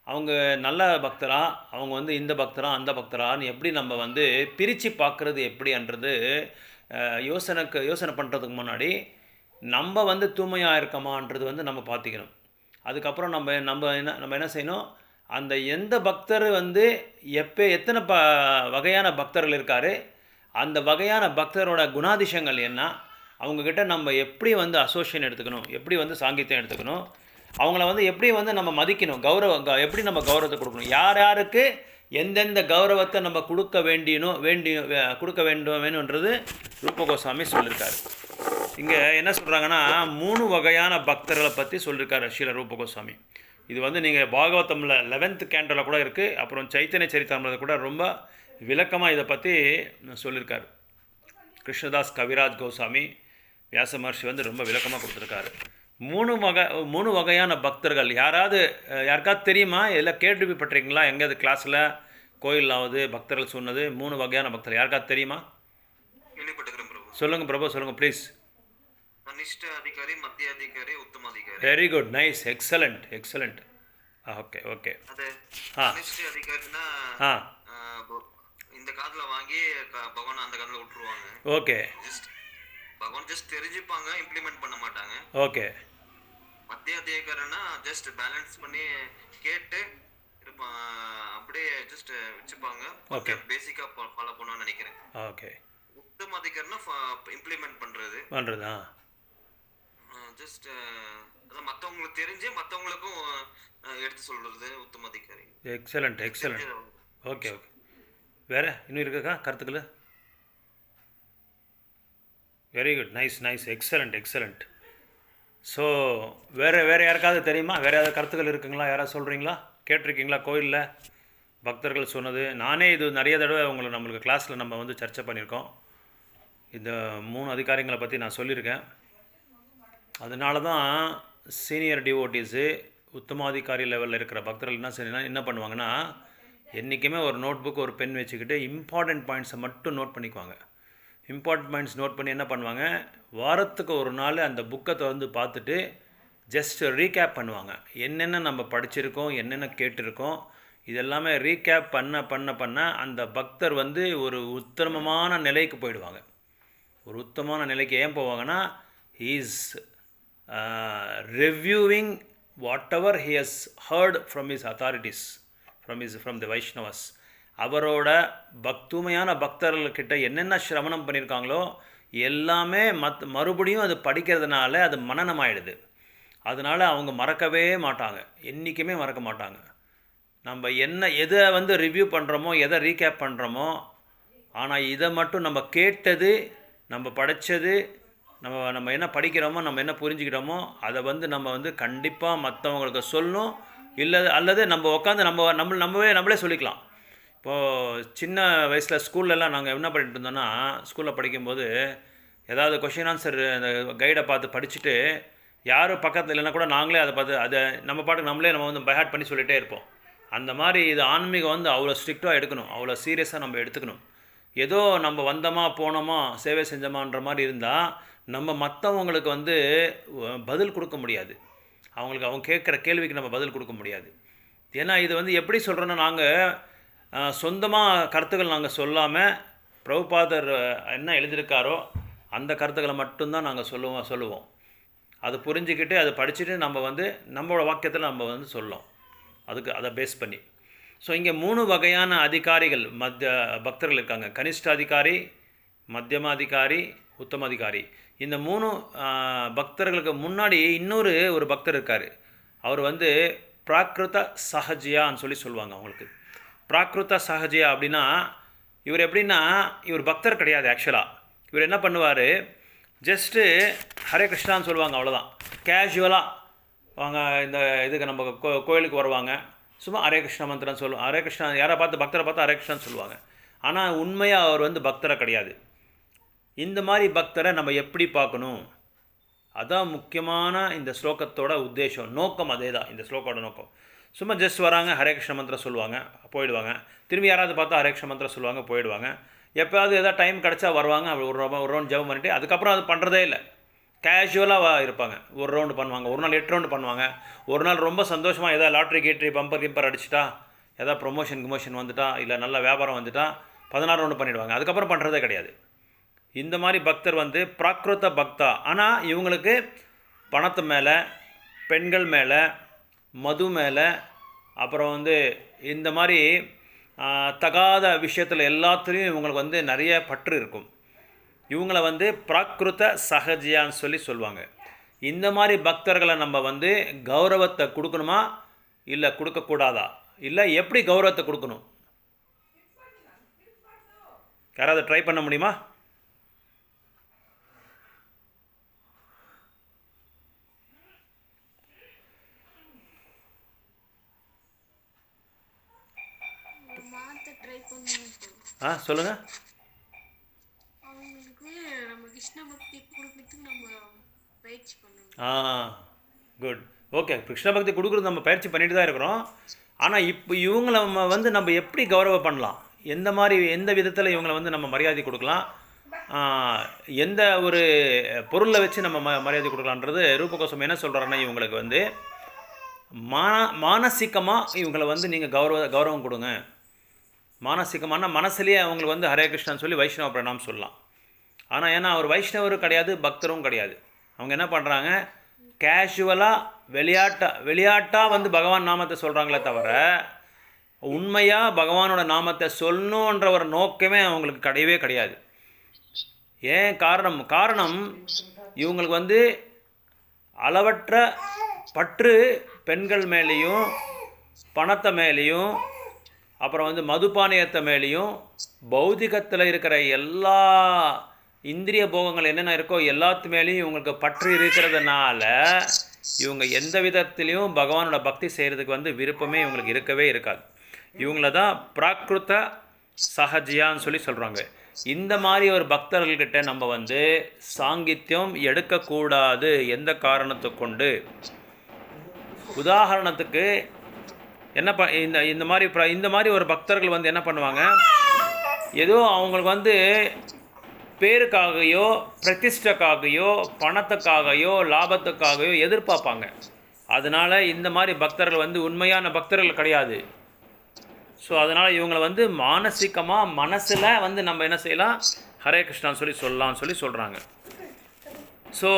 அவங்க நல்ல பக்தரா, அவங்க வந்து இந்த பக்தரா அந்த பக்தரான்னு எப்படி நம்ம வந்து பிரித்து பார்க்குறது எப்படின்றது யோசனை பண்ணுறதுக்கு முன்னாடி நம்ம வந்து தூய்மையாக இருக்கமான்றது வந்து நம்ம பார்த்துக்கணும். அதுக்கப்புறம் நம்ம என்ன செய்யணும், அந்த எந்த பக்தர் வந்து எத்தனை வகையான பக்தர்கள் இருக்கார், அந்த வகையான பக்தரோட குணாதிசயங்கள் என்ன, அவங்கக்கிட்ட நம்ம எப்படி வந்து அசோசியேஷன் எடுத்துக்கணும், எப்படி வந்து சாங்கித்யம் எடுத்துக்கணும், அவங்கள வந்து எப்படி வந்து நம்ம மதிக்கணும், எப்படி நம்ம கௌரவத்தை கொடுக்கணும், யாருக்கு எந்தெந்த கௌரவத்தை நம்ம கொடுக்க வேணுன்றது ரூப கோஸ்வாமி சொல்லியிருக்காரு. இங்கே என்ன சொல்கிறாங்கன்னா 3 வகையான பக்தர்களை பற்றி சொல்லியிருக்காரு ஸ்ரீல ரூப கோஸ்வாமி. இது வந்து நீங்கள் பாகவதமில் 11th கேண்டோவில் கூட இருக்குது, அப்புறம் சைத்தன்ய சரித்திரமில் கூட ரொம்ப விளக்கமாக இதை பற்றி சொல்லியிருக்காரு. கிருஷ்ணதாஸ் கவிராஜ் கோஸ்வாமி வியாச மகர்ஷி வந்து ரொம்ப விளக்கமாக கொடுத்துருக்காரு. 3 வகையான பக்தர்கள் யாருக்காவது தெரியுமா, எல்லாம் கேள்விப்பட்டிருக்கீங்களா, எங்கேயாவது கிளாஸில் கோயிலாவது பக்தர்கள் சொன்னது 3 வகையான பக்தர்கள் யாருக்காவது தெரியுமா? சொல்லுங்கள் பிரபு, சொல்லுங்கள் ப்ளீஸ். கனிஷ்ட அதிகாரி, மத்திய அதிகாரி, உத்தம அதிகாரி. Very good, nice, excellent. Okay. அது கனிஷ்ட அதிகாரினா இந்த காதுல வாங்கி பகவான் அந்த காதுல விட்டுருவாங்க. ஓகே. பகவான் ஜஸ்ட் தெரிஞ்சுப்பாங்க, இம்ப்ளிமெண்ட் பண்ண மாட்டாங்க. ஓகே. மத்திய அதிகாரினா ஜஸ்ட் பேலன்ஸ் பண்ணி கேட்டு அப்படியே ஜஸ்ட் வச்சுப்பாங்க. ஓகே, பேசிக்கா ஃபாலோ பண்ணணும்னு நினைக்கிறேன். ஓகே. உத்தம அதிகாரினா இம்ப்ளிமெண்ட் பண்றதா ஜஸ்ட் அதான் மற்றவங்களுக்கு தெரிஞ்சு மற்றவங்களுக்கும் எடுத்து சொல்கிறது உத்தம அதிகாரி. எக்ஸலண்ட். ஓகே. வேறு இன்னும் இருக்கா கருத்துக்கள்? Very good, nice, excellent. So வேறு யாருக்காவது தெரியுமா, வேறு ஏதாவது கருத்துக்கள் இருக்குங்களா, யாராவது சொல்கிறீங்களா, கேட்டிருக்கீங்களா கோயிலில் பக்தர்கள் சொன்னது? நானே இது நிறைய தடவை நம்மளுக்கு கிளாஸில் நம்ம வந்து சர்ச்சை பண்ணியிருக்கோம். இந்த 3 அதிகாரிகளை பற்றி நான் சொல்லியிருக்கேன். அதனால தான் சீனியர் டிவோட்டீஸு உத்தமாதிகாரி லெவலில் இருக்கிற பக்தர்கள் என்ன பண்ணுவாங்கன்னா, என்றைக்குமே ஒரு நோட் புக் ஒரு பென் வச்சுக்கிட்டு இம்பார்ட்டண்ட் பாயிண்ட்ஸை மட்டும் நோட் பண்ணிக்குவாங்க. இம்பார்ட்டன்ட் பாயிண்ட்ஸ் நோட் பண்ணி என்ன பண்ணுவாங்க, வாரத்துக்கு ஒரு நாள் அந்த புக்கை வந்து பார்த்துட்டு ஜஸ்ட் ரீகேப் பண்ணுவாங்க. என்னென்ன நம்ம படிச்சிருக்கோம், என்னென்ன கேட்டிருக்கோம், இதெல்லாமே ரீகேப் பண்ண அந்த பக்தர் வந்து ஒரு உத்தமமான நிலைக்கு போயிடுவாங்க. ஒரு உத்தமமான நிலைக்கு ஏன் போவாங்கன்னா, he is reviewing whatever he has heard from his authorities, from the Vaishnavas. அவரோட தூய்மையான பக்தர்கள்கிட்ட என்னென்ன சிரவணம் பண்ணியிருக்காங்களோ எல்லாமே மறுபடியும் அது படிக்கிறதுனால அது மனனமாயிடுது. அதனால் அவங்க மறக்கவே மாட்டாங்க, என்றைக்குமே மறக்க மாட்டாங்க. நம்ம எதை வந்து ரிவ்யூ பண்ணுறோமோ, எதை ரீகேப் பண்ணுறோமோ, ஆனால் இதை மட்டும் நம்ம கேட்டது, நம்ம படித்தது, நம்ம என்ன படிக்கிறோமோ, நம்ம என்ன புரிஞ்சுக்கிட்டோமோ அதை வந்து நம்ம வந்து கண்டிப்பாக மற்றவங்களுக்கு சொல்லணும். அல்லது நம்ம உட்காந்து நம்மளே சொல்லிக்கலாம். இப்போது சின்ன வயசில் ஸ்கூல்லலாம் நாங்கள் என்ன பண்ணிட்டு இருந்தோன்னா, ஸ்கூலில் படிக்கும்போது ஏதாவது கொஷின் ஆன்சர் அந்த கைடை பார்த்து படிச்சுட்டு யாரும் பக்கத்தில் இல்லைன்னா கூட நாங்களே அதை பார்த்து அதை நம்ம பாட்டுக்கு நம்ம வந்து பைஹார்ட் பண்ணி சொல்லிகிட்டே இருப்போம். அந்த மாதிரி இது ஆன்மீகம் வந்து அவ்வளோ ஸ்ட்ரிக்டாக எடுக்கணும், அவ்வளோ சீரியஸாக நம்ம எடுத்துக்கணும். ஏதோ நம்ம வந்தோமா போனோமா சேவை செஞ்சோமான்ற மாதிரி இருந்தால் நம்ம மற்றவங்களுக்கு வந்து பதில் கொடுக்க முடியாது. அவங்க கேட்குற கேள்விக்கு நம்ம பதில் கொடுக்க முடியாது. ஏன்னா இது வந்து எப்படி சொல்கிறோன்னா, நாங்கள் சொந்தமாக கருத்துக்கள் நாங்கள் சொல்லாமல் பிரபுபாதர் என்ன எழுதியிருக்காரோ அந்த கருத்துக்களை மட்டும்தான் நாங்கள் சொல்லுவோம். அதை புரிஞ்சுக்கிட்டு அதை படிச்சுட்டு நம்ம வந்து நம்மளோட வாக்கியத்தில் நம்ம வந்து சொல்லலாம், அதை பேஸ் பண்ணி. ஸோ இங்கே 3 வகையான அதிகாரிகள் பக்தர்கள் இருக்காங்க. கனிஷ்ட அதிகாரி, மத்தியம அதிகாரி, உத்தம அதிகாரி. இந்த 3 பக்தர்களுக்கு முன்னாடி ஒரு பக்தர் இருக்கார். அவர் வந்து பிராகிருத சஹஜியான்னு சொல்லுவாங்க அவங்களுக்கு. பிராகிருத சஹஜியா அப்படின்னா இவர் எப்படின்னா, இவர் பக்தர் கிடையாது. ஆக்சுவலாக இவர் என்ன பண்ணுவார், ஜஸ்ட்டு ஹரே கிருஷ்ணான்னு சொல்லுவாங்க, அவ்வளோதான். கேஷுவலாக வாங்க இந்த இதுக்கு நம்ம கோயிலுக்கு வருவாங்க, சும்மா ஹரே கிருஷ்ணா மந்திரம் சொல்லுவாங்க. ஹரே கிருஷ்ணா யாரை பார்த்து பக்தரை பார்த்து ஹரே கிருஷ்ணான்னு சொல்லுவாங்க. ஆனால் உண்மையாக அவர் வந்து பக்தரை கிடையாது. இந்த மாதிரி பக்தரை நம்ம எப்படி பார்க்கணும், அதான் முக்கியமான இந்த ஸ்லோகத்தோட உத்தேசம், நோக்கம் அதே தான். இந்த ஸ்லோகோட நோக்கம் சும்மா ஜஸ்ட் வராங்க, ஹரே கிருஷ்ண மந்திரம் சொல்லுவாங்க, போயிடுவாங்க. திரும்பி யாராவது பார்த்தா ஹரே கிருஷ்ண மந்திரம் சொல்லுவாங்க, போயிடுவாங்க. எப்போயாவது எதாவது டைம் கிடச்சா வருவாங்க, ஒரு ரவுண்ட் ஜெபம் பண்ணிவிட்டு அதுக்கப்புறம் அது பண்ணுறதே இல்லை. கேஷுவலாக இருப்பாங்க. ஒரு ரவுண்டு பண்ணுவாங்க, ஒரு நாள் 8 ரவுண்டு பண்ணுவாங்க. ஒரு நாள் ரொம்ப சந்தோஷமாக எதாவது லாட்ரி கேட்ரி பம்பர் அடிச்சிட்டா, எதாவது ப்ரொமோஷன் வந்துட்டா, இல்லை நல்ல வியாபாரம் வந்துட்டா 16 ரவுண்டு பண்ணிவிடுவாங்க. அதுக்கப்புறம் பண்ணுறதே கிடையாது. இந்த மாதிரி பக்தர் வந்து பிராகிருத பக்தா. ஆனால் இவங்களுக்கு பணத்து மேலே, பெண்கள் மேலே, மது மேலே, அப்புறம் வந்து இந்த மாதிரி தகாத விஷயத்தில் எல்லாத்துலேயும் இவங்களுக்கு வந்து நிறைய பற்று இருக்கும். இவங்கள வந்து பிராகிருத சஹஜியான்னு சொல்லுவாங்க. இந்த மாதிரி பக்தர்களை நம்ம வந்து கௌரவத்தை கொடுக்கணுமா இல்லை கொடுக்கக்கூடாதா, இல்லை எப்படி கௌரவத்தை கொடுக்கணும், யாராவது ட்ரை பண்ண முடியுமா? சொல்லுங்கள். Good, okay. கிருஷ்ண பக்தி கொடுக்குறது நம்ம பயிற்சி பண்ணிட்டு தான் இருக்கிறோம். ஆனால் இப்போ இவங்களை நம்ம எப்படி கௌரவம் பண்ணலாம், எந்த விதத்தில் இவங்களை வந்து நம்ம மரியாதை கொடுக்கலாம், எந்த ஒரு பொருளை வச்சு நம்ம மரியாதை கொடுக்கலான்றது ரூபகோசம் என்ன சொல்கிறாருன்னா, இவங்களுக்கு வந்து மானசிகமாக இவங்களை வந்து நீங்கள் கௌரவம் கொடுங்க. மானசிகமான மனசுலேயே அவங்களுக்கு வந்து ஹரே கிருஷ்ணான்னு சொல்லி வைஷ்ணவ பிரணாம் சொல்லலாம். ஆனால் ஏன்னா அவர் வைஷ்ணவரும் கிடையாது, பக்தரும் கிடையாது. அவங்க என்ன பண்ணுறாங்க, கேஷுவலாக விளையாட்டாக வந்து பகவான் நாமத்தை சொல்கிறாங்களே தவிர உண்மையாக பகவானோட நாமத்தை சொல்லணுன்ற ஒரு நோக்கமே அவங்களுக்கு கிடையவே கிடையாது. ஏன் காரணம் இவங்களுக்கு வந்து அளவற்ற பற்று பெண்கள் மேலேயும், பணத்தை மேலேயும், அப்புறம் வந்து மதுபானியத்தை மேலேயும், பௌதிகத்தில் இருக்கிற எல்லா இந்திரிய போகங்கள் என்னென்ன இருக்கோ எல்லாத்து மேலேயும் இவங்களுக்கு பற்று இருக்கிறதுனால இவங்க எந்த விதத்துலேயும் பகவானோட பக்தி செய்கிறதுக்கு வந்து விருப்பமே இவங்களுக்கு இருக்கவே இருக்காது. இவங்கள தான் பிராகிருத சஹஜியான்னு சொல்கிறாங்க. இந்த மாதிரி ஒரு பக்தர்கள்கிட்ட நம்ம வந்து சாங்கித்யம் எடுக்கக்கூடாது. எந்த காரணத்தை கொண்டு, உதாரணத்துக்கு இந்த மாதிரி ஒரு பக்தர்கள் வந்து என்ன பண்ணுவாங்க, ஏதோ அவங்களுக்கு வந்து பேருக்காகையோ பிரதிஷ்டைக்காகையோ பணத்துக்காகையோ லாபத்துக்காகையோ எதிர்பார்ப்பாங்க. அதனால் இந்த மாதிரி பக்தர்கள் வந்து உண்மையான பக்தர்கள் கிடையாது. ஸோ அதனால் இவங்களை வந்து மானசீகமாக மனசில் வந்து நம்ம என்ன செய்யலாம், ஹரே கிருஷ்ணான்னு சொல்லலாம்னு சொல்கிறாங்க. ஸோ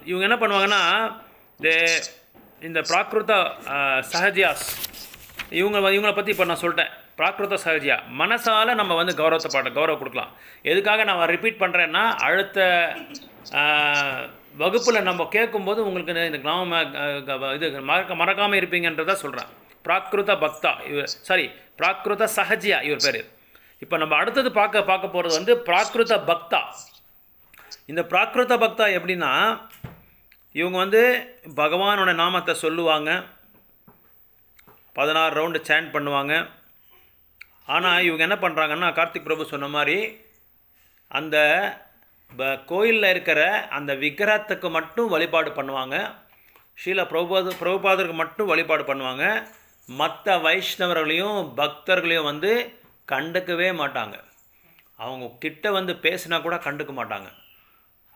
இவங்க என்ன பண்ணுவாங்கன்னா, இந்த பிராகிருத சஹஜியாஸ் இவங்களை பற்றி இப்போ நான் சொல்லிட்டேன். பிராகிருத சஹஜியா மனசால் நம்ம வந்து கௌரவம் கொடுக்கலாம். எதுக்காக நான் ரிப்பீட் பண்ணுறேன்னா, அடுத்த வகுப்பில் நம்ம கேட்கும்போது உங்களுக்கு இந்த இது மறக்காமல் இருப்பீங்கன்றதான் சொல்கிறேன். பிராகிருத பக்தா பிராகிருத சஹஜியா இவர் பேர். இப்போ நம்ம அடுத்தது பார்க்க போகிறது வந்து பிராகிருத பக்தா. இந்த பிராகிருத பக்தா எப்படின்னா, இவங்க வந்து பகவானோட நாமத்தை சொல்லுவாங்க, 16 ரவுண்டு சேண்ட் பண்ணுவாங்க. ஆனால் இவங்க என்ன பண்ணுறாங்கன்னா, கார்த்திக் பிரபு சொன்ன மாதிரி அந்த கோயிலில் இருக்கிற அந்த விக்கிரகத்துக்கு மட்டும் வழிபாடு பண்ணுவாங்க. ஸ்ரீல பிரபுபாதருக்கு மட்டும் வழிபாடு பண்ணுவாங்க. மற்ற வைஷ்ணவர்களையும் பக்தர்களையும் வந்து கண்டுக்கவே மாட்டாங்க. அவங்க கிட்ட வந்து பேசினா கூட கண்டுக்க மாட்டாங்க.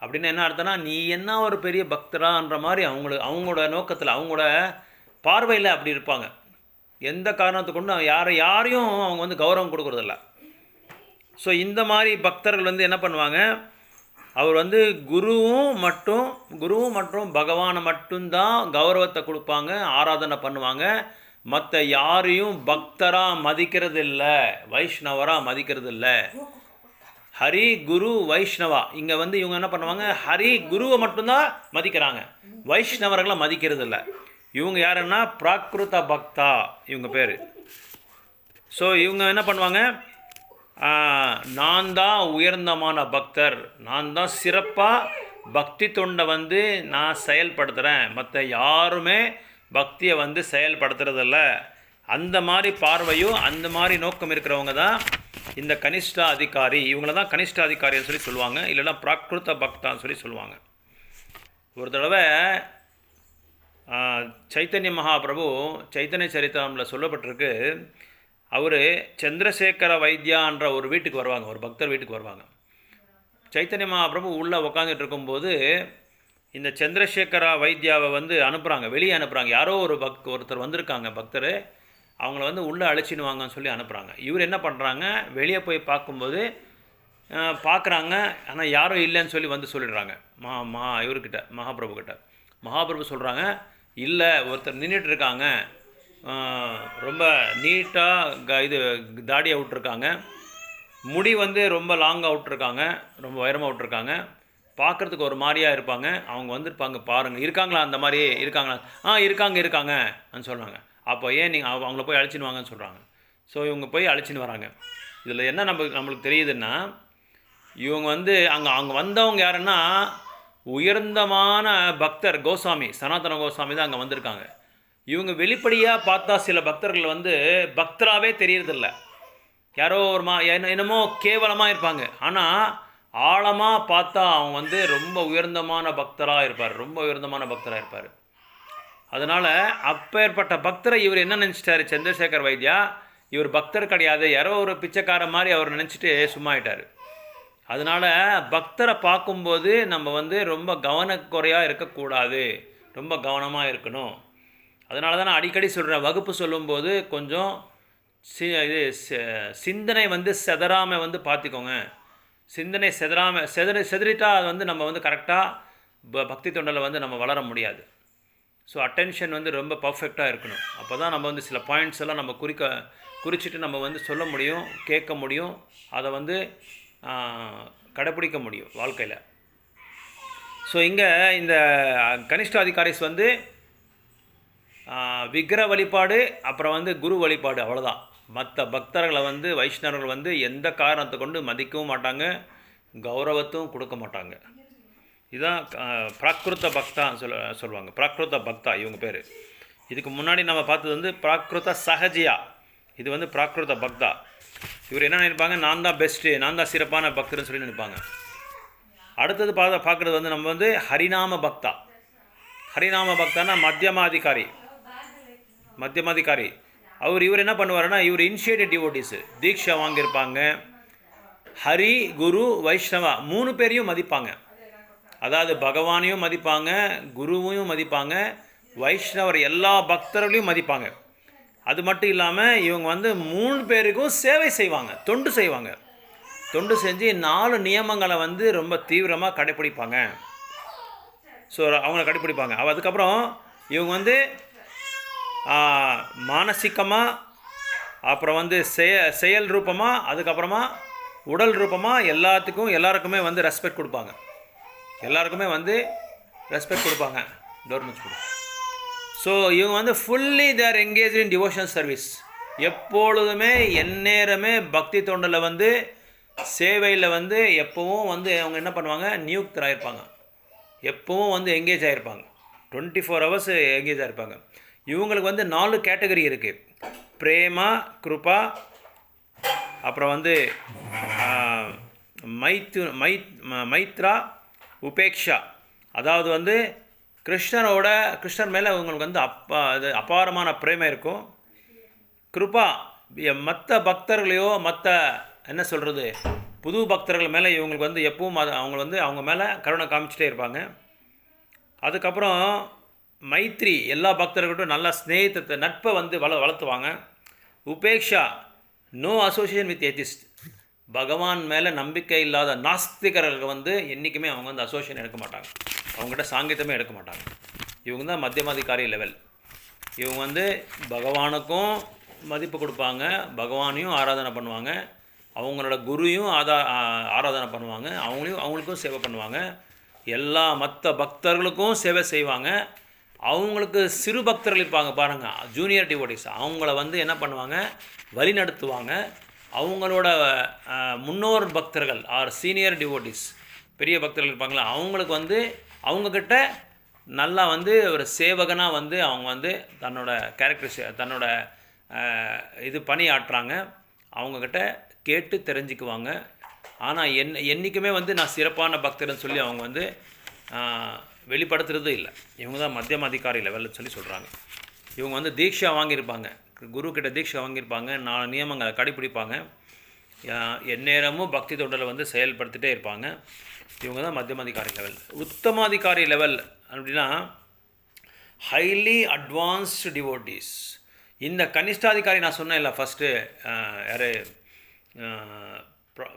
அப்படின்னு என்ன அர்த்தம்னா, நீ என்ன ஒரு பெரிய பக்தரான்ற மாதிரி அவங்களோட நோக்கத்தில் அவங்களோட பார்வையில் அப்படி இருப்பாங்க. எந்த காரணத்தை கொண்டு யாரையும் அவங்க வந்து கௌரவம் கொடுக்குறதில்ல. ஸோ இந்த மாதிரி பக்தர்கள் வந்து என்ன பண்ணுவாங்க, அவர் வந்து குருவும் மற்றும் பகவானை மட்டும்தான் கௌரவத்தை கொடுப்பாங்க, ஆராதனை பண்ணுவாங்க. மற்ற யாரையும் பக்தராக மதிக்கிறது இல்லை, வைஷ்ணவராக மதிக்கிறது இல்லை. ஹரி குரு வைஷ்ணவா இங்கே வந்து இவங்க என்ன பண்ணுவாங்க, ஹரி குருவை மட்டும்தான் மதிக்கிறாங்க, வைஷ்ணவர்களை மதிக்கிறது இல்லை. இவங்க யாருன்னா பிராகிருத பக்தா இவங்க பேர். ஸோ இவங்க என்ன பண்ணுவாங்க, நான் தான் உயர்ந்தமான பக்தர், நான் தான் சிறப்பாக பக்தி தொண்டை வந்து நான் செயல்படுத்துகிறேன், மற்ற யாருமே பக்தியை வந்து செயல்படுத்துறதில்ல. அந்த மாதிரி பார்வையும் அந்த மாதிரி நோக்கம் இருக்கிறவங்க தான் இந்த கனிஷ்ட அதிகாரி. இவங்கள தான் கனிஷ்ட அதிகாரின்னு சொல்லி சொல்லுவாங்க, இல்லைன்னா பிராகிருத பக்தான்னு சொல்லி சொல்லுவாங்க. ஒரு தடவை சைத்தன்ய மகாபிரபு சைத்தன்ய சரித்திரமில் சொல்லப்பட்டிருக்கு, அவர் சந்திரசேகர வைத்தியான்ற ஒரு வீட்டுக்கு வருவாங்க, ஒரு பக்தர் வீட்டுக்கு வருவாங்க. சைத்தன்ய மகாபிரபு உள்ளே உட்காந்துட்டு இருக்கும்போது இந்த சந்திரசேகர வைத்தியாவை வந்து அனுப்புகிறாங்க, வெளியே அனுப்புகிறாங்க. யாரோ ஒருத்தர் வந்திருக்காங்க பக்தர், அவங்கள வந்து உள்ளே அழைச்சின்னு வாங்கன்னு சொல்லி அனுப்புகிறாங்க. இவர் என்ன பண்ணுறாங்க, வெளியே போய் பார்க்கும்போது பார்க்குறாங்க, ஆனால் யாரும் இல்லைன்னு சொல்லி வந்து சொல்லிடுறாங்க இவர்கிட்ட மகாபிரபு சொல்கிறாங்க, இல்லை ஒருத்தர் நின்றுட்டு இருக்காங்க, ரொம்ப நீட்டாக தாடியை விட்டுருக்காங்க, முடி வந்து ரொம்ப லாங்காக விட்டுருக்காங்க, ரொம்ப உயரமாக விட்டுருக்காங்க, பார்க்குறதுக்கு ஒரு மாதிரியாக இருப்பாங்க, அவங்க வந்திருப்பாங்க பாருங்கள், இருக்காங்களா அந்த மாதிரி இருக்காங்களா, இருக்காங்கன்னு சொல்கிறாங்க. அப்போ ஏன் நீங்கள் அவங்கள போய் அழைச்சின்னு வாங்கன்னு சொல்கிறாங்க. ஸோ இவங்க போய் அழைச்சின்னு வராங்க. இதில் என்ன நம்மளுக்கு தெரியுதுன்னா, இவங்க வந்து அங்கே வந்தவங்க யாருன்னா உயர்ந்தமான பக்தர் கோசாமி, சனாதன கோசாமி தான் அங்கே வந்திருக்காங்க. இவங்க வெளிப்படையாக பார்த்தா சில பக்தர்கள் வந்து பக்தராகவே தெரியறதில்ல, யாரோ ஒரு என்னமோ கேவலமாக இருப்பாங்க. ஆனால் ஆழமாக பார்த்தா அவங்க வந்து ரொம்ப உயர்ந்தமான பக்தராக இருப்பார். அதனால் அப்பேற்பட்ட பக்தரை இவர் என்ன நினச்சிட்டாரு, சந்திரசேகர் வைத்தியா இவர் பக்தர் கிடையாது, யாரோ ஒரு பிச்சைக்கார மாதிரி அவர் நினச்சிட்டு சும்மா ஆயிட்டார். அதனால் பக்தரை பார்க்கும்போது நம்ம வந்து ரொம்ப கவனக்குறையாக இருக்கக்கூடாது, ரொம்ப கவனமாக இருக்கணும். அதனால தான் நான் அடிக்கடி சொல்கிறேன், வகுப்பு சொல்லும்போது கொஞ்சம் சிந்தனை வந்து செதறாமல் வந்து பார்த்துக்கோங்க. சிந்தனை செதறிட்டால் அது வந்து நம்ம வந்து கரெக்டாக பக்தி தொண்டில் வந்து நம்ம வளர முடியாது. ஸோ அட்டென்ஷன் வந்து ரொம்ப பர்ஃபெக்டாக இருக்கணும். அப்போ தான் நம்ம வந்து சில பாயிண்ட்ஸ் எல்லாம் நம்ம குறிச்சிட்டு நம்ம வந்து சொல்ல முடியும், கேட்க முடியும், அதை வந்து கடைப்பிடிக்க முடியும் வாழ்க்கையில். ஸோ இங்கே இந்த கனிஷ்ட அதிகாரிஸ் வந்து விக்கிர வழிபாடு, அப்புறம் வந்து குரு வழிபாடு, அவ்வளோதான். மற்ற பக்தர்களை வந்து வைஷ்ணவர்கள் வந்து எந்த காரணத்தை கொண்டு மதிக்கவும் மாட்டாங்க, கௌரவத்தும் கொடுக்க மாட்டாங்க. இதுதான் பிராகிருத பக்தான்னு சொல்லுவாங்க. பிராகிருத பக்தா இவங்க பேர். இதுக்கு முன்னாடி நம்ம பார்த்தது வந்து பிராகிருத சஹஜியா, இது வந்து பிராகிருத பக்தா. இவர் என்ன நினைப்பாங்க, நான் தான் பெஸ்ட்டு, நான் தான் சிறப்பான பக்தர்னு சொல்லி நினைப்பாங்க. அடுத்தது பார்க்குறது வந்து நம்ம வந்து ஹரிநாம பக்தா. ஹரிநாம பக்தானா மத்தியமாதிகாரி. இவர் என்ன பண்ணுவாருன்னா, இவர் இனிஷியேட்டிவ் டிவோட்டிஸு, தீட்சை வாங்கியிருப்பாங்க, ஹரி, குரு, வைஷ்ணவா 3 பேரையும் மதிப்பாங்க. அதாவது பகவானையும் மதிப்பாங்க, குருவையும் மதிப்பாங்க, வைஷ்ணவர் எல்லா பக்தர்களையும் மதிப்பாங்க. அது மட்டும் இல்லாமல் இவங்க வந்து 3 பேருக்கும் சேவை செய்வாங்க, தொண்டு செய்வாங்க. தொண்டு செஞ்சு 4 நியமங்களை வந்து ரொம்ப தீவிரமாக கடைப்பிடிப்பாங்க. ஸோ அவங்க கடைப்பிடிப்பாங்க. அதுக்கப்புறம் இவங்க வந்து மானசிகமாக, அப்புறம் வந்து செயல் ரூபமாக, அதுக்கப்புறமா உடல் ரூபமாக எல்லாருக்குமே வந்து ரெஸ்பெக்ட் கொடுப்பாங்க. எல்லாருக்குமே வந்து ரெஸ்பெக்ட் கொடுப்பாங்க. கவர்மெண்ட் கொடு. ஸோ இவங்க வந்து fully they're engage in devotional service. எப்பொழுதுமே எந்நேரமே பக்தி தொண்டில் வந்து சேவையில் வந்து எப்போவும் வந்து அவங்க என்ன பண்ணுவாங்க, நியுக்தராகிருப்பாங்க. எப்போவும் வந்து எங்கேஜ் ஆகிருப்பாங்க. 24 hours எங்கேஜ் ஆகிருப்பாங்க. இவங்களுக்கு வந்து 4 கேட்டகரி இருக்குது. பிரேமா, கிருபா, அப்புறம் வந்து மைத்ரா, உபேக்ஷா. அதாவது வந்து கிருஷ்ணர் மேலே இவங்களுக்கு வந்து அபாரமான பிரேமை இருக்கும். கிருபா மற்ற பக்தர்களையோ என்ன சொல்கிறது, புது பக்தர்கள் மேலே இவங்களுக்கு வந்து எப்பவும் அவங்க மேலே கருணை காமிச்சிட்டே இருப்பாங்க. அதுக்கப்புறம் மைத்ரி, எல்லா பக்தர்கள்ட்டும் நல்ல ஸ்நேகிதத்தை நட்பை வந்து வளர்த்துவாங்க. உபேக்ஷா, நோ அசோசியேஷன் வித் ஏத்திஸ்ட். பகவான் மேலே நம்பிக்கை இல்லாத நாஸ்திகர்களுக்கு வந்து என்றைக்குமே அவங்க வந்து அசோசியேஷன் எடுக்க மாட்டாங்க, அவங்ககிட்ட சாங்கியத்தமே எடுக்க மாட்டாங்க. இவங்க தான் மத்தியமாதிகாரி லெவல். இவங்க வந்து பகவானுக்கும் மதிப்பு கொடுப்பாங்க, பகவானையும் ஆராதனை பண்ணுவாங்க, அவங்களோட குருவையும் ஆராதனை பண்ணுவாங்க, அவங்களுக்கும் சேவை பண்ணுவாங்க, எல்லா மற்ற பக்தர்களுக்கும் சேவை செய்வாங்க. அவங்களுக்கு சிறு பக்தர்கள் இருப்பாங்க பாருங்கள், ஜூனியர் டிவோட்டிஸ், அவங்கள வந்து என்ன பண்ணுவாங்க, வழி நடத்துவாங்க. அவங்களோட முன்னோர் பக்தர்கள் ஆர் சீனியர் டிவோட்டிஸ், பெரிய பக்தர்கள் இருப்பாங்களா, அவங்களுக்கு வந்து அவங்கக்கிட்ட நல்லா வந்து ஒரு சேவகனாக வந்து அவங்க வந்து தன்னோட பணி ஆற்றுறாங்க. அவங்கக்கிட்ட கேட்டு தெரிஞ்சுக்குவாங்க. ஆனால் என்றைக்குமே வந்து நான் சிறப்பான பக்தர்னு சொல்லி அவங்க வந்து வெளிப்படுத்துறது இல்லை. இவங்க தான் மத்தியம அதிகாரி லெவலில் சொல்கிறாங்க. இவங்க வந்து தீட்சா வாங்கியிருப்பாங்க, குருக்கிட்ட தீட்சா வாங்கியிருப்பாங்க, 4 நியமங்களை கடைப்பிடிப்பாங்க, எந்நேரமும் பக்தி தொண்டில் வந்து செயல்படுத்திகிட்டே இருப்பாங்க. இவங்க தான் மத்தியமாதிகாரி லெவல். உத்தமாதிகாரி லெவல் அப்படின்னா ஹைலி அட்வான்ஸ்டு டிவோட்டீஸ். இந்த கனிஷ்டாதிகாரி நான் சொன்னேன் இல்லை ஃபஸ்ட்டு, யார்,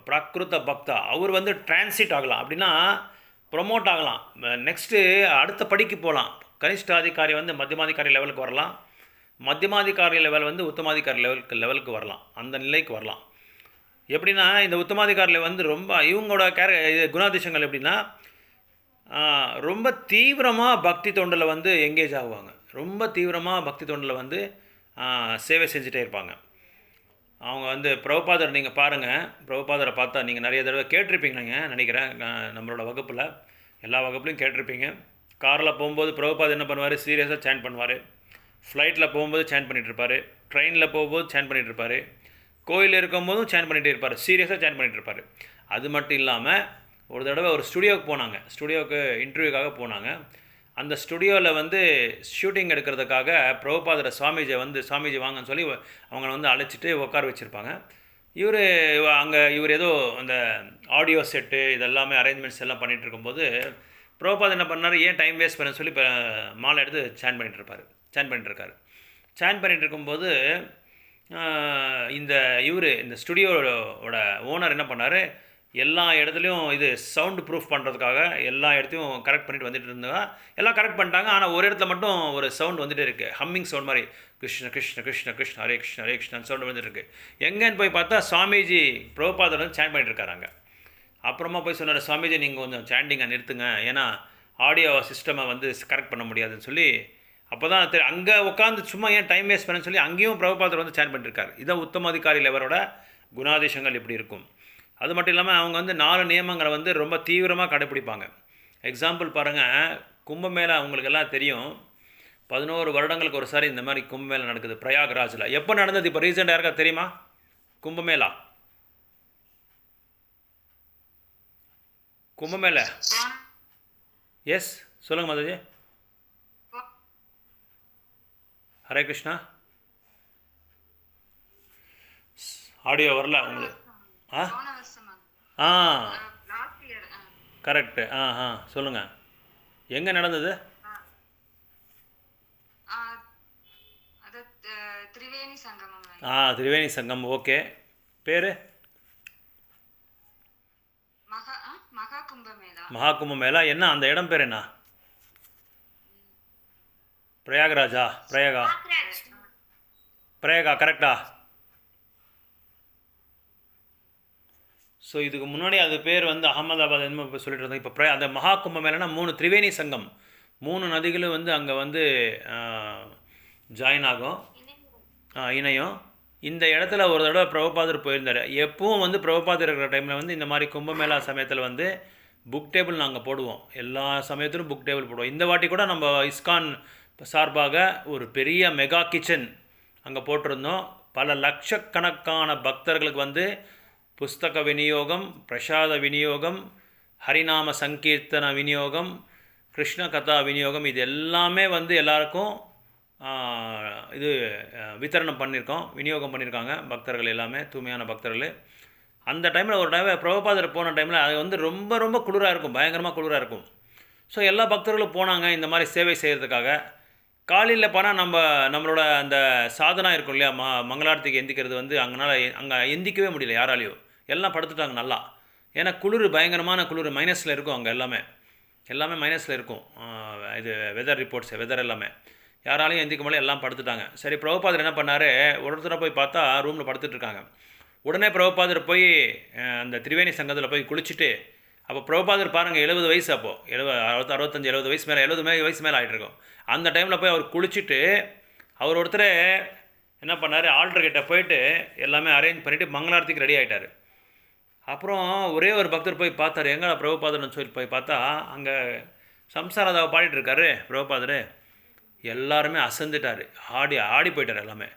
பிராகிருத பக்தா, அவர் வந்து டிரான்சிட் ஆகலாம், அப்படின்னா ப்ரொமோட் ஆகலாம், நெக்ஸ்ட்டு அடுத்த படிக்கு போகலாம். கனிஷ்டாதிகாரி வந்து மத்தியமாதிகாரி லெவலுக்கு வரலாம், மத்தியமாதிகாரி லெவல் வந்து உத்தமாதிகாரி லெவலுக்கு வரலாம், அந்த நிலைக்கு வரலாம். எப்படின்னா இந்த உத்தமாதிகாரியில் வந்து ரொம்ப இவங்களோட குணாதிசயங்கள் எப்படின்னா ரொம்ப தீவிரமாக பக்தி தொண்டில் வந்து எங்கேஜ் ஆகுவாங்க, ரொம்ப தீவிரமாக பக்தி தொண்டில் வந்து சேவை செஞ்சுட்டே இருப்பாங்க. அவங்க வந்து பிரபுபாதர் நீங்கள் பாருங்கள், பிரபுபாதரை பார்த்தா நீங்கள் நிறைய தடவை கேட்டிருப்பீங்க நினைக்கிறேன், நம்மளோட வகுப்பில் எல்லா வகுப்புலையும் கேட்டிருப்பீங்க. காரில் போகும்போது பிரபுபாதர் என்ன பண்ணுவார், சீரியஸாக சேன் பண்ணுவார். ஃப்ளைட்டில் போகும்போது சேன் பண்ணிகிட்ருப்பார், ட்ரெயினில் போகும்போது சேன் பண்ணிகிட்ருப்பார், கோயிலில் இருக்கும்போதும் சேன் பண்ணிகிட்டே இருப்பார், சீரியஸாக சேன் பண்ணிகிட்ருப்பார். அது மட்டும் இல்லாமல் ஒரு தடவை ஒரு ஸ்டுடியோவுக்கு இன்டர்வியூக்காக போனாங்க. அந்த ஸ்டுடியோவில் வந்து ஷூட்டிங் எடுக்கிறதுக்காக பிரபுபாதர சாமிஜி வாங்கன்னு சொல்லி அவங்கள வந்து அழைச்சிட்டு உட்கார வச்சுருப்பாங்க. இவர் ஏதோ அந்த ஆடியோ செட்டு இதெல்லாமே அரேஞ்ச்மெண்ட்ஸ் எல்லாம் பண்ணிகிட்டு இருக்கும்போது பிரபுபாதர் என்ன பண்ணார், ஏன் டைம் வேஸ்ட் பண்ண சொல்லி இப்போ மாலை எடுத்து சேன் பண்ணிகிட்ருக்காரு. சேன் பண்ணிகிட்டு இருக்கும்போது இந்த ஸ்டுடியோவோட ஓனர் என்ன பண்ணார், எல்லா இடத்துலையும் இது சவுண்டு ப்ரூஃப் பண்ணுறதுக்காக எல்லா இடத்தையும் கரெக்ட் பண்ணிட்டு வந்துட்டு இருந்தாங்க. எல்லாம் கரெக்ட் பண்ணிட்டாங்க, ஆனால் ஒரு இடத்துல மட்டும் ஒரு சவுண்ட் வந்துகிட்டே இருக்குது, ஹம்மிங் சவுண்ட் மாதிரி, கிருஷ்ண கிருஷ்ண கிருஷ்ண கிருஷ்ண ஹரே கிருஷ்ண ஹரே கிருஷ்ணன் சவுண்ட் வந்துட்டு இருக்குது. எங்கேன்னு போய் பார்த்தா சாமிஜி பிரபுபாதர் வந்து சேன் பண்ணிட்டு இருக்காங்க. அப்புறமா போய் சொன்னார், சாமிஜி நீங்கள் கொஞ்சம் சேண்டிங்கை நிறுத்துங்க, ஏன்னா ஆடியோ சிஸ்டமை வந்து கரெக்ட் பண்ண முடியாதுன்னு சொல்லி. அப்போ தான் அங்கே உட்காந்து சும்மா ஏன் டைம் வேஸ்ட் பண்ணன்னு சொல்லி அங்கேயும் பிரபுபாதர் வந்து சேன் பண்ணிருக்காரு. இதான் உத்தமாதிகாரி லெவலோட குணாதிசயங்கள் இப்படி இருக்கும். அது மட்டும் இல்லாமல் அவங்க வந்து 4 நியமங்களை வந்து ரொம்ப தீவிரமாக கடைப்பிடிப்பாங்க. எக்ஸாம்பிள் பாருங்கள், கும்பமேளா அவங்களுக்கு எல்லாம் தெரியும், 11 வருடங்களுக்கு ஒரு சாரி இந்த மாதிரி கும்பமேளா நடக்குது பிரயாக்ராஜில். எப்போ நடந்தது, இப்போ ரீசெண்டாக யாருக்கா தெரியுமா கும்பமேளா? எஸ் சொல்லுங்கள் மாதாஜி. ஹரே கிருஷ்ணா. ஆடியோ வரல உங்களுக்கு? ஆ லாஸ்ட் இயர். கரெக்டு. சொல்லுங்கள், எங்கே நடந்தது? அது திரிவேணி சங்கமம். திரிவேணி சங்கம். ஓகே, பேர்? மகா கும்பமேளா. மகா கும்பமேளா. என்ன அந்த இடம் பேர் என்ன? பிரயாகராஜா? பிரயாகா கரெக்டா? ஸோ இதுக்கு முன்னாடி அது பேர் வந்து அகமதாபாத் என்ன இப்போ சொல்லிட்டு இருந்தோம். இப்போ அந்த மகா கும்பமேளானா 3 திரிவேணி சங்கம், 3 நதிகளும் வந்து அங்கே வந்து ஜாயின் ஆகும், இணையும். இந்த இடத்துல ஒரு தடவை பிரபுபாதர் போயிருந்தார். எப்பவும் வந்து பிரபுபாதர் இருக்கிற டைமில் வந்து இந்த மாதிரி கும்பமேளா சமயத்தில் வந்து புக் டேபிள் நாங்கள் போடுவோம். எல்லா சமயத்திலும் புக் டேபிள் போடுவோம். இந்த வாட்டி கூட நம்ம இஸ்கான் சார்பாக ஒரு பெரிய மெகா கிச்சன் அங்கே போட்டிருந்தோம். பல லட்சக்கணக்கான பக்தர்களுக்கு வந்து புஸ்தக விநியோகம், பிரசாத விநியோகம், ஹரிநாம சங்கீர்த்தன விநியோகம், கிருஷ்ண கதா விநியோகம், இது எல்லாமே வந்து எல்லாருக்கும் இது வித்தரணம் பண்ணியிருக்கோம், விநியோகம் பண்ணியிருக்காங்க பக்தர்கள் எல்லாமே, தூய்மையான பக்தர்கள். அந்த டைமில் ஒரு டைம் பிரபுபாதர் போன டைமில் அது வந்து ரொம்ப ரொம்ப குளிராக இருக்கும், பயங்கரமாக குளிராக இருக்கும். ஸோ எல்லா பக்தர்களும் போனாங்க இந்த மாதிரி சேவை செய்கிறதுக்காக. காலையில் போனால் நம்மளோட அந்த சாதனா இருக்கும் இல்லையா, மங்களாரத்திக்கு எந்திக்கிறது வந்து அங்கே எந்திக்கவே முடியல யாராலையும். எல்லாம் படுத்துட்டாங்க நல்லா. ஏன்னா குளிர், பயங்கரமான குளிர், மைனஸில் இருக்கும் அங்கே எல்லாமே மைனஸில் இருக்கும். இது வெதர் ரிப்போர்ட்ஸ், வெதர் எல்லாமே யாராலையும் எந்திக்க முடியல, எல்லாம் படுத்துட்டாங்க. சரி, பிரபுபாதர் என்ன பண்ணார், ஒருத்தரை போய் பார்த்தா ரூமில் படுத்துட்ருக்காங்க. உடனே பிரபுபாதர் போய் அந்த திரிவேணி சங்கத்தில் போய் குளிச்சுட்டு, அப்போ பிரபுபாதர் பாருங்கள் 70 வயசு, அப்போது 65-70 வயசு மேலே, 70 வயசு மேலே ஆகிட்டுருக்கோம். அந்த டைமில் போய் அவர் குளிச்சுட்டு அவர் ஒருத்தர் என்ன பண்ணார், ஆல்டர்கிட்ட போயிட்டு எல்லாமே அரேஞ்ச் பண்ணிவிட்டு மங்களாரத்துக்கு ரெடி ஆகிட்டார். அப்புறம் ஒரே ஒரு பக்தர் போய் பார்த்தார், எங்கே பிரபுபாதர்னு சொல்லி போய் பார்த்தா அங்கே சம்சாரதாவை பாடிட்டுருக்காரு பிரபுபாதர். எல்லாருமே அசந்துட்டார், ஆடி போயிட்டார் எல்லாமே.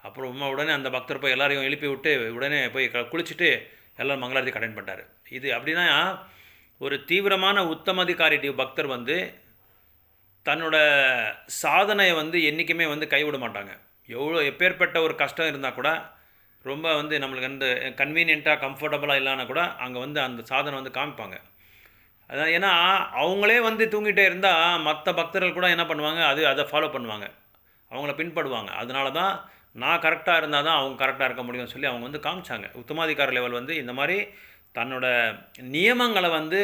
அப்புறம் உடனே அந்த பக்தர் போய் எல்லாரையும் எழுப்பி விட்டு உடனே போய் குளிச்சுட்டு எல்லோரும் மங்களாரத்துக்கு அட்டென்ட் பண்ணிட்டார். இது அப்படின்னா ஒரு தீவிரமான உத்தமதிகாரி பக்தர் வந்து தன்னோட சாதனையை வந்து என்றைக்குமே வந்து கைவிட மாட்டாங்க. எப்பேற்பட்ட ஒரு கஷ்டம் இருந்தால் கூட, ரொம்ப வந்து நம்மளுக்கு வந்து கன்வீனியண்ட்டாக கம்ஃபர்டபுளாக இல்லைன்னா கூட அங்கே வந்து அந்த சாதனை வந்து காமிப்பாங்க. அதான், ஏன்னா அவங்களே வந்து தூங்கிட்டே இருந்தால் மற்ற பக்தர்கள் கூட என்ன பண்ணுவாங்க, அதை ஃபாலோ பண்ணுவாங்க, அவங்கள பின்படுவாங்க. அதனால தான் நான் கரெக்டாக இருந்தால் தான் அவங்க கரெக்டாக இருக்க முடியும்னு சொல்லி அவங்க வந்து காமிச்சாங்க. உத்தமாதிகார லெவல் வந்து இந்த மாதிரி தன்னோட நியமங்களை வந்து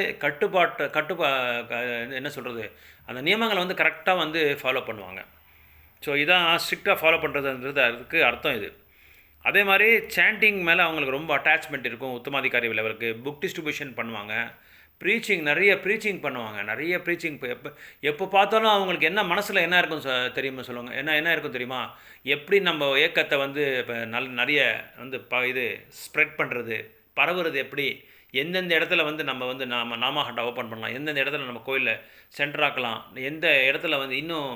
என்ன சொல்கிறது, அந்த நியமங்களை வந்து கரெக்டாக வந்து ஃபாலோ பண்ணுவாங்க. ஸோ இதான் ஸ்ட்ரிக்டாக ஃபாலோ பண்ணுறதுன்றது அதுக்கு அர்த்தம் இது. அதே மாதிரி சாண்டிங் மேலே அவங்களுக்கு ரொம்ப அட்டாச்மெண்ட் இருக்கும் உத்தமாதிகாரி லெவலுக்கு. புக் டிஸ்ட்ரிபியூஷன் பண்ணுவாங்க, நிறைய ப்ரீச்சிங் பண்ணுவாங்க, நிறைய ப்ரீச்சிங். எப்போ பார்த்தாலும் அவங்களுக்கு என்ன மனசில் என்ன இருக்கும் தெரியுமா, சொல்லுவாங்க, என்ன இருக்கும் தெரியுமா, எப்படி நம்ம ஏக்கத்தை வந்து இப்போ நிறைய வந்து இது ஸ்ப்ரெட் பண்ணுறது, பரவுறது, எப்படி எந்தெந்த இடத்துல வந்து நம்ம வந்து நாமஹட்டா ஓப்பன் பண்ணலாம், எந்தெந்த இடத்துல நம்ம கோயிலில் சென்டராக்கலாம், எந்த இடத்துல வந்து இன்னும்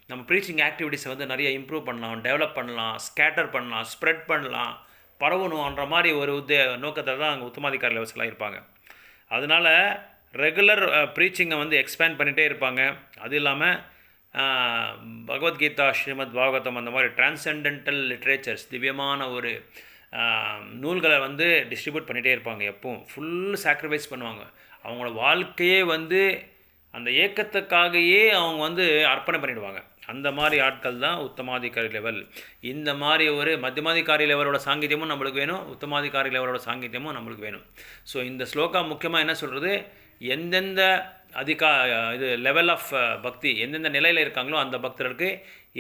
நம்ம ப்ரீச்சிங் ஆக்டிவிட்டீஸை வந்து நிறைய இம்ப்ரூவ் பண்ணலாம், டெவலப் பண்ணலாம், ஸ்கேட்டர் பண்ணலாம், ஸ்ப்ரெட் பண்ணலாம், பரவணுன்ற மாதிரி ஒரு நோக்கத்தில் தான் அங்கே உத்தமாதிகாரி லெவல்ஸ்லாம் இருப்பாங்க. அதனால் ரெகுலர் ப்ரீச்சிங்கை வந்து எக்ஸ்பேண்ட் பண்ணிகிட்டே இருப்பாங்க. அது இல்லாமல் பகவத்கீதா, ஸ்ரீமத் பாகவதம், அந்த மாதிரி டிரான்சென்டென்டல் லிட்ரேச்சர்ஸ், திவ்யமான ஒரு நூல்களை வந்து டிஸ்ட்ரிபியூட் பண்ணிகிட்டே இருப்பாங்க. எப்பவும் ஃபுல் சாக்ரிஃபைஸ் பண்ணுவாங்க. அவங்களோட வாழ்க்கையே வந்து அந்த ஏக்கத்துக்காகவே அவங்க வந்து அர்ப்பணம் பண்ணிடுவாங்க. அந்த மாதிரி ஆட்கள் தான் உத்தமாதிகாரி லெவல். இந்த மாதிரி ஒரு மத்தியமாதிகாரி லெவலோட சாங்கித்யமும் நம்மளுக்கு வேணும், உத்தமாதிகாரி லெவலோட சாங்கித்யமும் நம்மளுக்கு வேணும். ஸோ இந்த ஸ்லோகா முக்கியமாக என்ன சொல்கிறது, எந்தெந்த இது லெவல் ஆஃப் பக்தி எந்தெந்த நிலையில் இருக்காங்களோ அந்த பக்தர்களுக்கு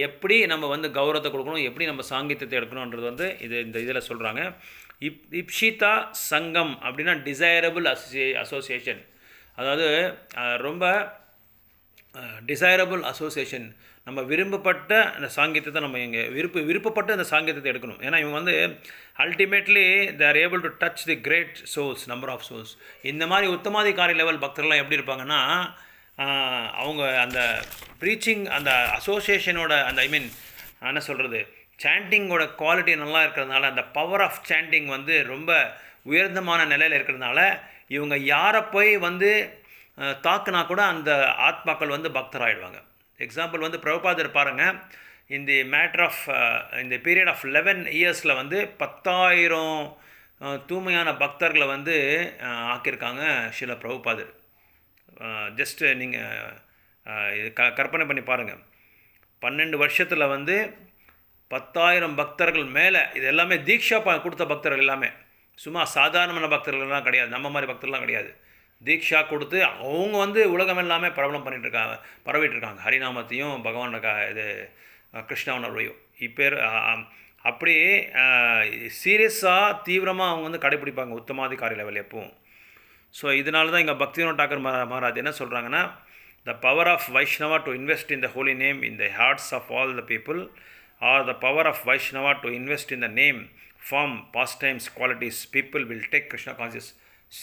எப்படி நம்ம வந்து கௌரவத்தை கொடுக்கணும், எப்படி நம்ம சாங்கித்யத்தை எடுக்கணுன்றது வந்து இந்த இதில் சொல்கிறாங்க. இப்ஷிதா சங்கம் அப்படின்னா டிசைரபிள் அசோசியேஷன், அதாவது ரொம்ப டிசைரபிள் அசோசியேஷன். நம்ம விரும்பப்பட்ட அந்த சாங்கியத்தை நம்ம இங்கே விருப்பப்பட்டு அந்த சாங்கியத்தை எடுக்கணும். ஏன்னா இவங்க வந்து ultimately they are able to touch the great souls, number of souls. இந்த மாதிரி உத்தமாதிகாரி லெவல் பக்தர்கள்லாம் எப்படி இருப்பாங்கன்னா, அவங்க அந்த ப்ரீச்சிங், அந்த அசோசியேஷனோட அந்த என்ன சொல்கிறது, சாண்டிங்கோட குவாலிட்டி நல்லா இருக்கிறதுனால, அந்த பவர் ஆஃப் சாண்டிங் வந்து ரொம்ப உயர்ந்தமான நிலையில் இருக்கிறதுனால, இவங்க யாரை போய் வந்து தாக்குனா கூட அந்த ஆத்மாக்கள் வந்து பக்தராகிடுவாங்க. எக்ஸாம்பிள் வந்து பிரபுபாதர் பாருங்கள், இந்த மேட்டர் ஆஃப் இந்த பீரியட் ஆஃப் 11 இயர்ஸில் வந்து 10,000 தூய்மையான பக்தர்களை வந்து ஆக்கியிருக்காங்க சில பிரபுபாதர். ஜஸ்ட்டு நீங்கள் இது கற்பனை பண்ணி பாருங்கள். 12 வருஷத்தில் வந்து 10,000 பக்தர்கள் மேலே, இது எல்லாமே தீக்ஷா கொடுத்த பக்தர்கள் எல்லாமே, சும்மா சாதாரணமான பக்தர்கள்லாம் கிடையாது, நம்ம மாதிரி பக்தர்கள்லாம் கிடையாது. தீக்ஷா கொடுத்து அவங்க வந்து உலகம் எல்லாமே பரவிட்டுருக்காங்க ஹரிநாமத்தையும் பகவானோட இது கிருஷ்ண உணர்வையும். இப்போ அப்படி சீரியஸாக தீவிரமாக அவங்க வந்து கடைப்பிடிப்பாங்க உத்தமாதிகாரி லெவல் எப்பவும். ஸோ இதனால தான் இங்கே பக்திவினோத் டாக்கர் மகாராஜ் என்ன சொல்கிறாங்கன்னா, the power of Vaishnava to invest in the holy name in the hearts of all the people are the power of Vaishnava to invest in the name form pastimes qualities people will take Krishna conscious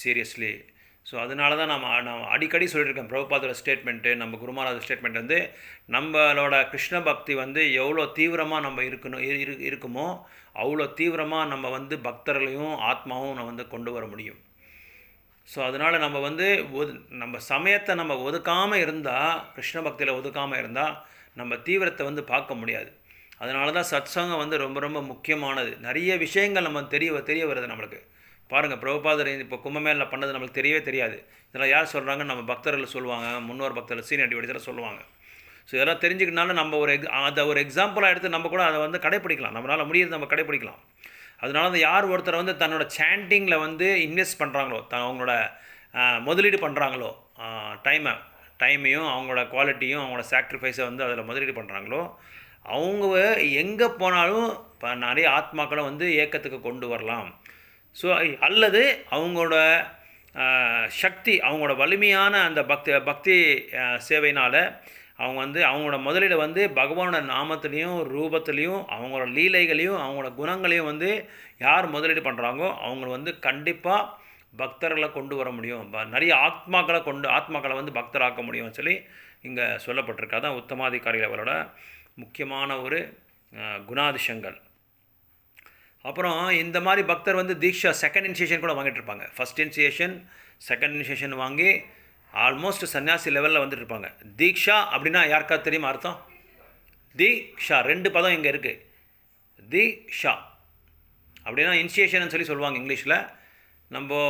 seriously. So அதனால தான் நான் அடிக்கடி சொல்லியிருக்கேன், பிரபுபாதோட statement, நம்ம குருமாராஜ் statement வந்து நம்மளோட கிருஷ்ண பக்தி வந்து எவ்வளோ தீவிரமாக நம்ம இருக்குமோ அவ்வளோ தீவிரமாக நம்ம வந்து பக்தர்களையும் ஆத்மாவும் நம்ம வந்து கொண்டு வர முடியும். ஸோ அதனால் நம்ம வந்து நம்ம சமயத்தை நம்ம ஒதுக்காமல் இருந்தால், கிருஷ்ண பக்தியில் ஒதுக்காமல் இருந்தால் நம்ம தீவிரத்தை வந்து பார்க்க முடியாது. அதனால தான் சத்சங்கம் வந்து ரொம்ப ரொம்ப முக்கியமானது. நிறைய விஷயங்கள் நம்ம தெரிய வருது நம்மளுக்கு. பாருங்கள், பிரபுபாதர் இப்போ கும்பமேளில் பண்ணது நம்மளுக்கு தெரியவே தெரியாது. இதெல்லாம் யார் சொல்கிறாங்க? நம்ம பக்தர்கள் சொல்லுவாங்க, முன்னோர் பக்தர்கள் சீனியர் டிவைடர்ஸ் சொல்லுவாங்க. ஸோ இதெல்லாம் தெரிஞ்சுக்கிட்டனால நம்ம அதை ஒரு எக்ஸாம்பிளாக எடுத்து நம்ம கூட அதை வந்து கடைப்பிடிக்கலாம், நம்மளால் முடியுது நம்ம கடைப்பிடிக்கலாம். அதனால தான் யார் ஒருத்தர் வந்து தன்னோட சாண்டிங்கில் வந்து இன்வெஸ்ட் பண்ணுறாங்களோ, அவங்களோட முதலீடு பண்ணுறாங்களோ, டைமையும் அவங்களோட குவாலிட்டியும் அவங்களோட சாக்ரிஃபைஸை வந்து அதில் முதலீடு பண்ணுறாங்களோ, அவங்க எங்கே போனாலும் இப்போ நிறைய ஆத்மாக்களை வந்து ஏக்கத்துக்கு கொண்டு வரலாம். ஸோ அல்லது அவங்களோட சக்தி, அவங்களோட வலிமையான அந்த பக்தி சேவையினால் அவங்க வந்து அவங்களோட முதலீடு வந்து பகவானோட நாமத்துலேயும் ரூபத்துலேயும் அவங்களோட லீலைகளையும் அவங்களோட குணங்களையும் வந்து யார் முதலீடு பண்ணுறாங்களோ அவங்க வந்து கண்டிப்பாக பக்தர்களை கொண்டு வர முடியும், நிறைய ஆத்மாக்களை வந்து பக்தராக்க முடியும்னு சொல்லி இங்கே சொல்லப்பட்டிருக்கு. அதான் உத்தமாதிகாரிகள் அவரோட முக்கியமான ஒரு குணாதிசயங்கள். அப்புறம் இந்த மாதிரி பக்தர் வந்து தீக்ஷா செகண்ட் இனிஷியேஷன் கூட வாங்கிட்டு இருப்பாங்க. ஃபஸ்ட் இனிஷியேஷன், செகண்ட் இனிஷியேஷன் வாங்கி ஆல்மோஸ்ட் சன்னியாசி லெவலில் வந்துட்டு இருப்பாங்க. தீக்ஷா அப்படின்னா யாருக்கா தெரியுமா அர்த்தம்? தீக்ஷா 2 பதம் இங்கே இருக்குது. தீக்ஷா அப்படின்னா இனிஷியேஷன் சொல்லி சொல்லுவாங்க இங்கிலீஷில். நம்ம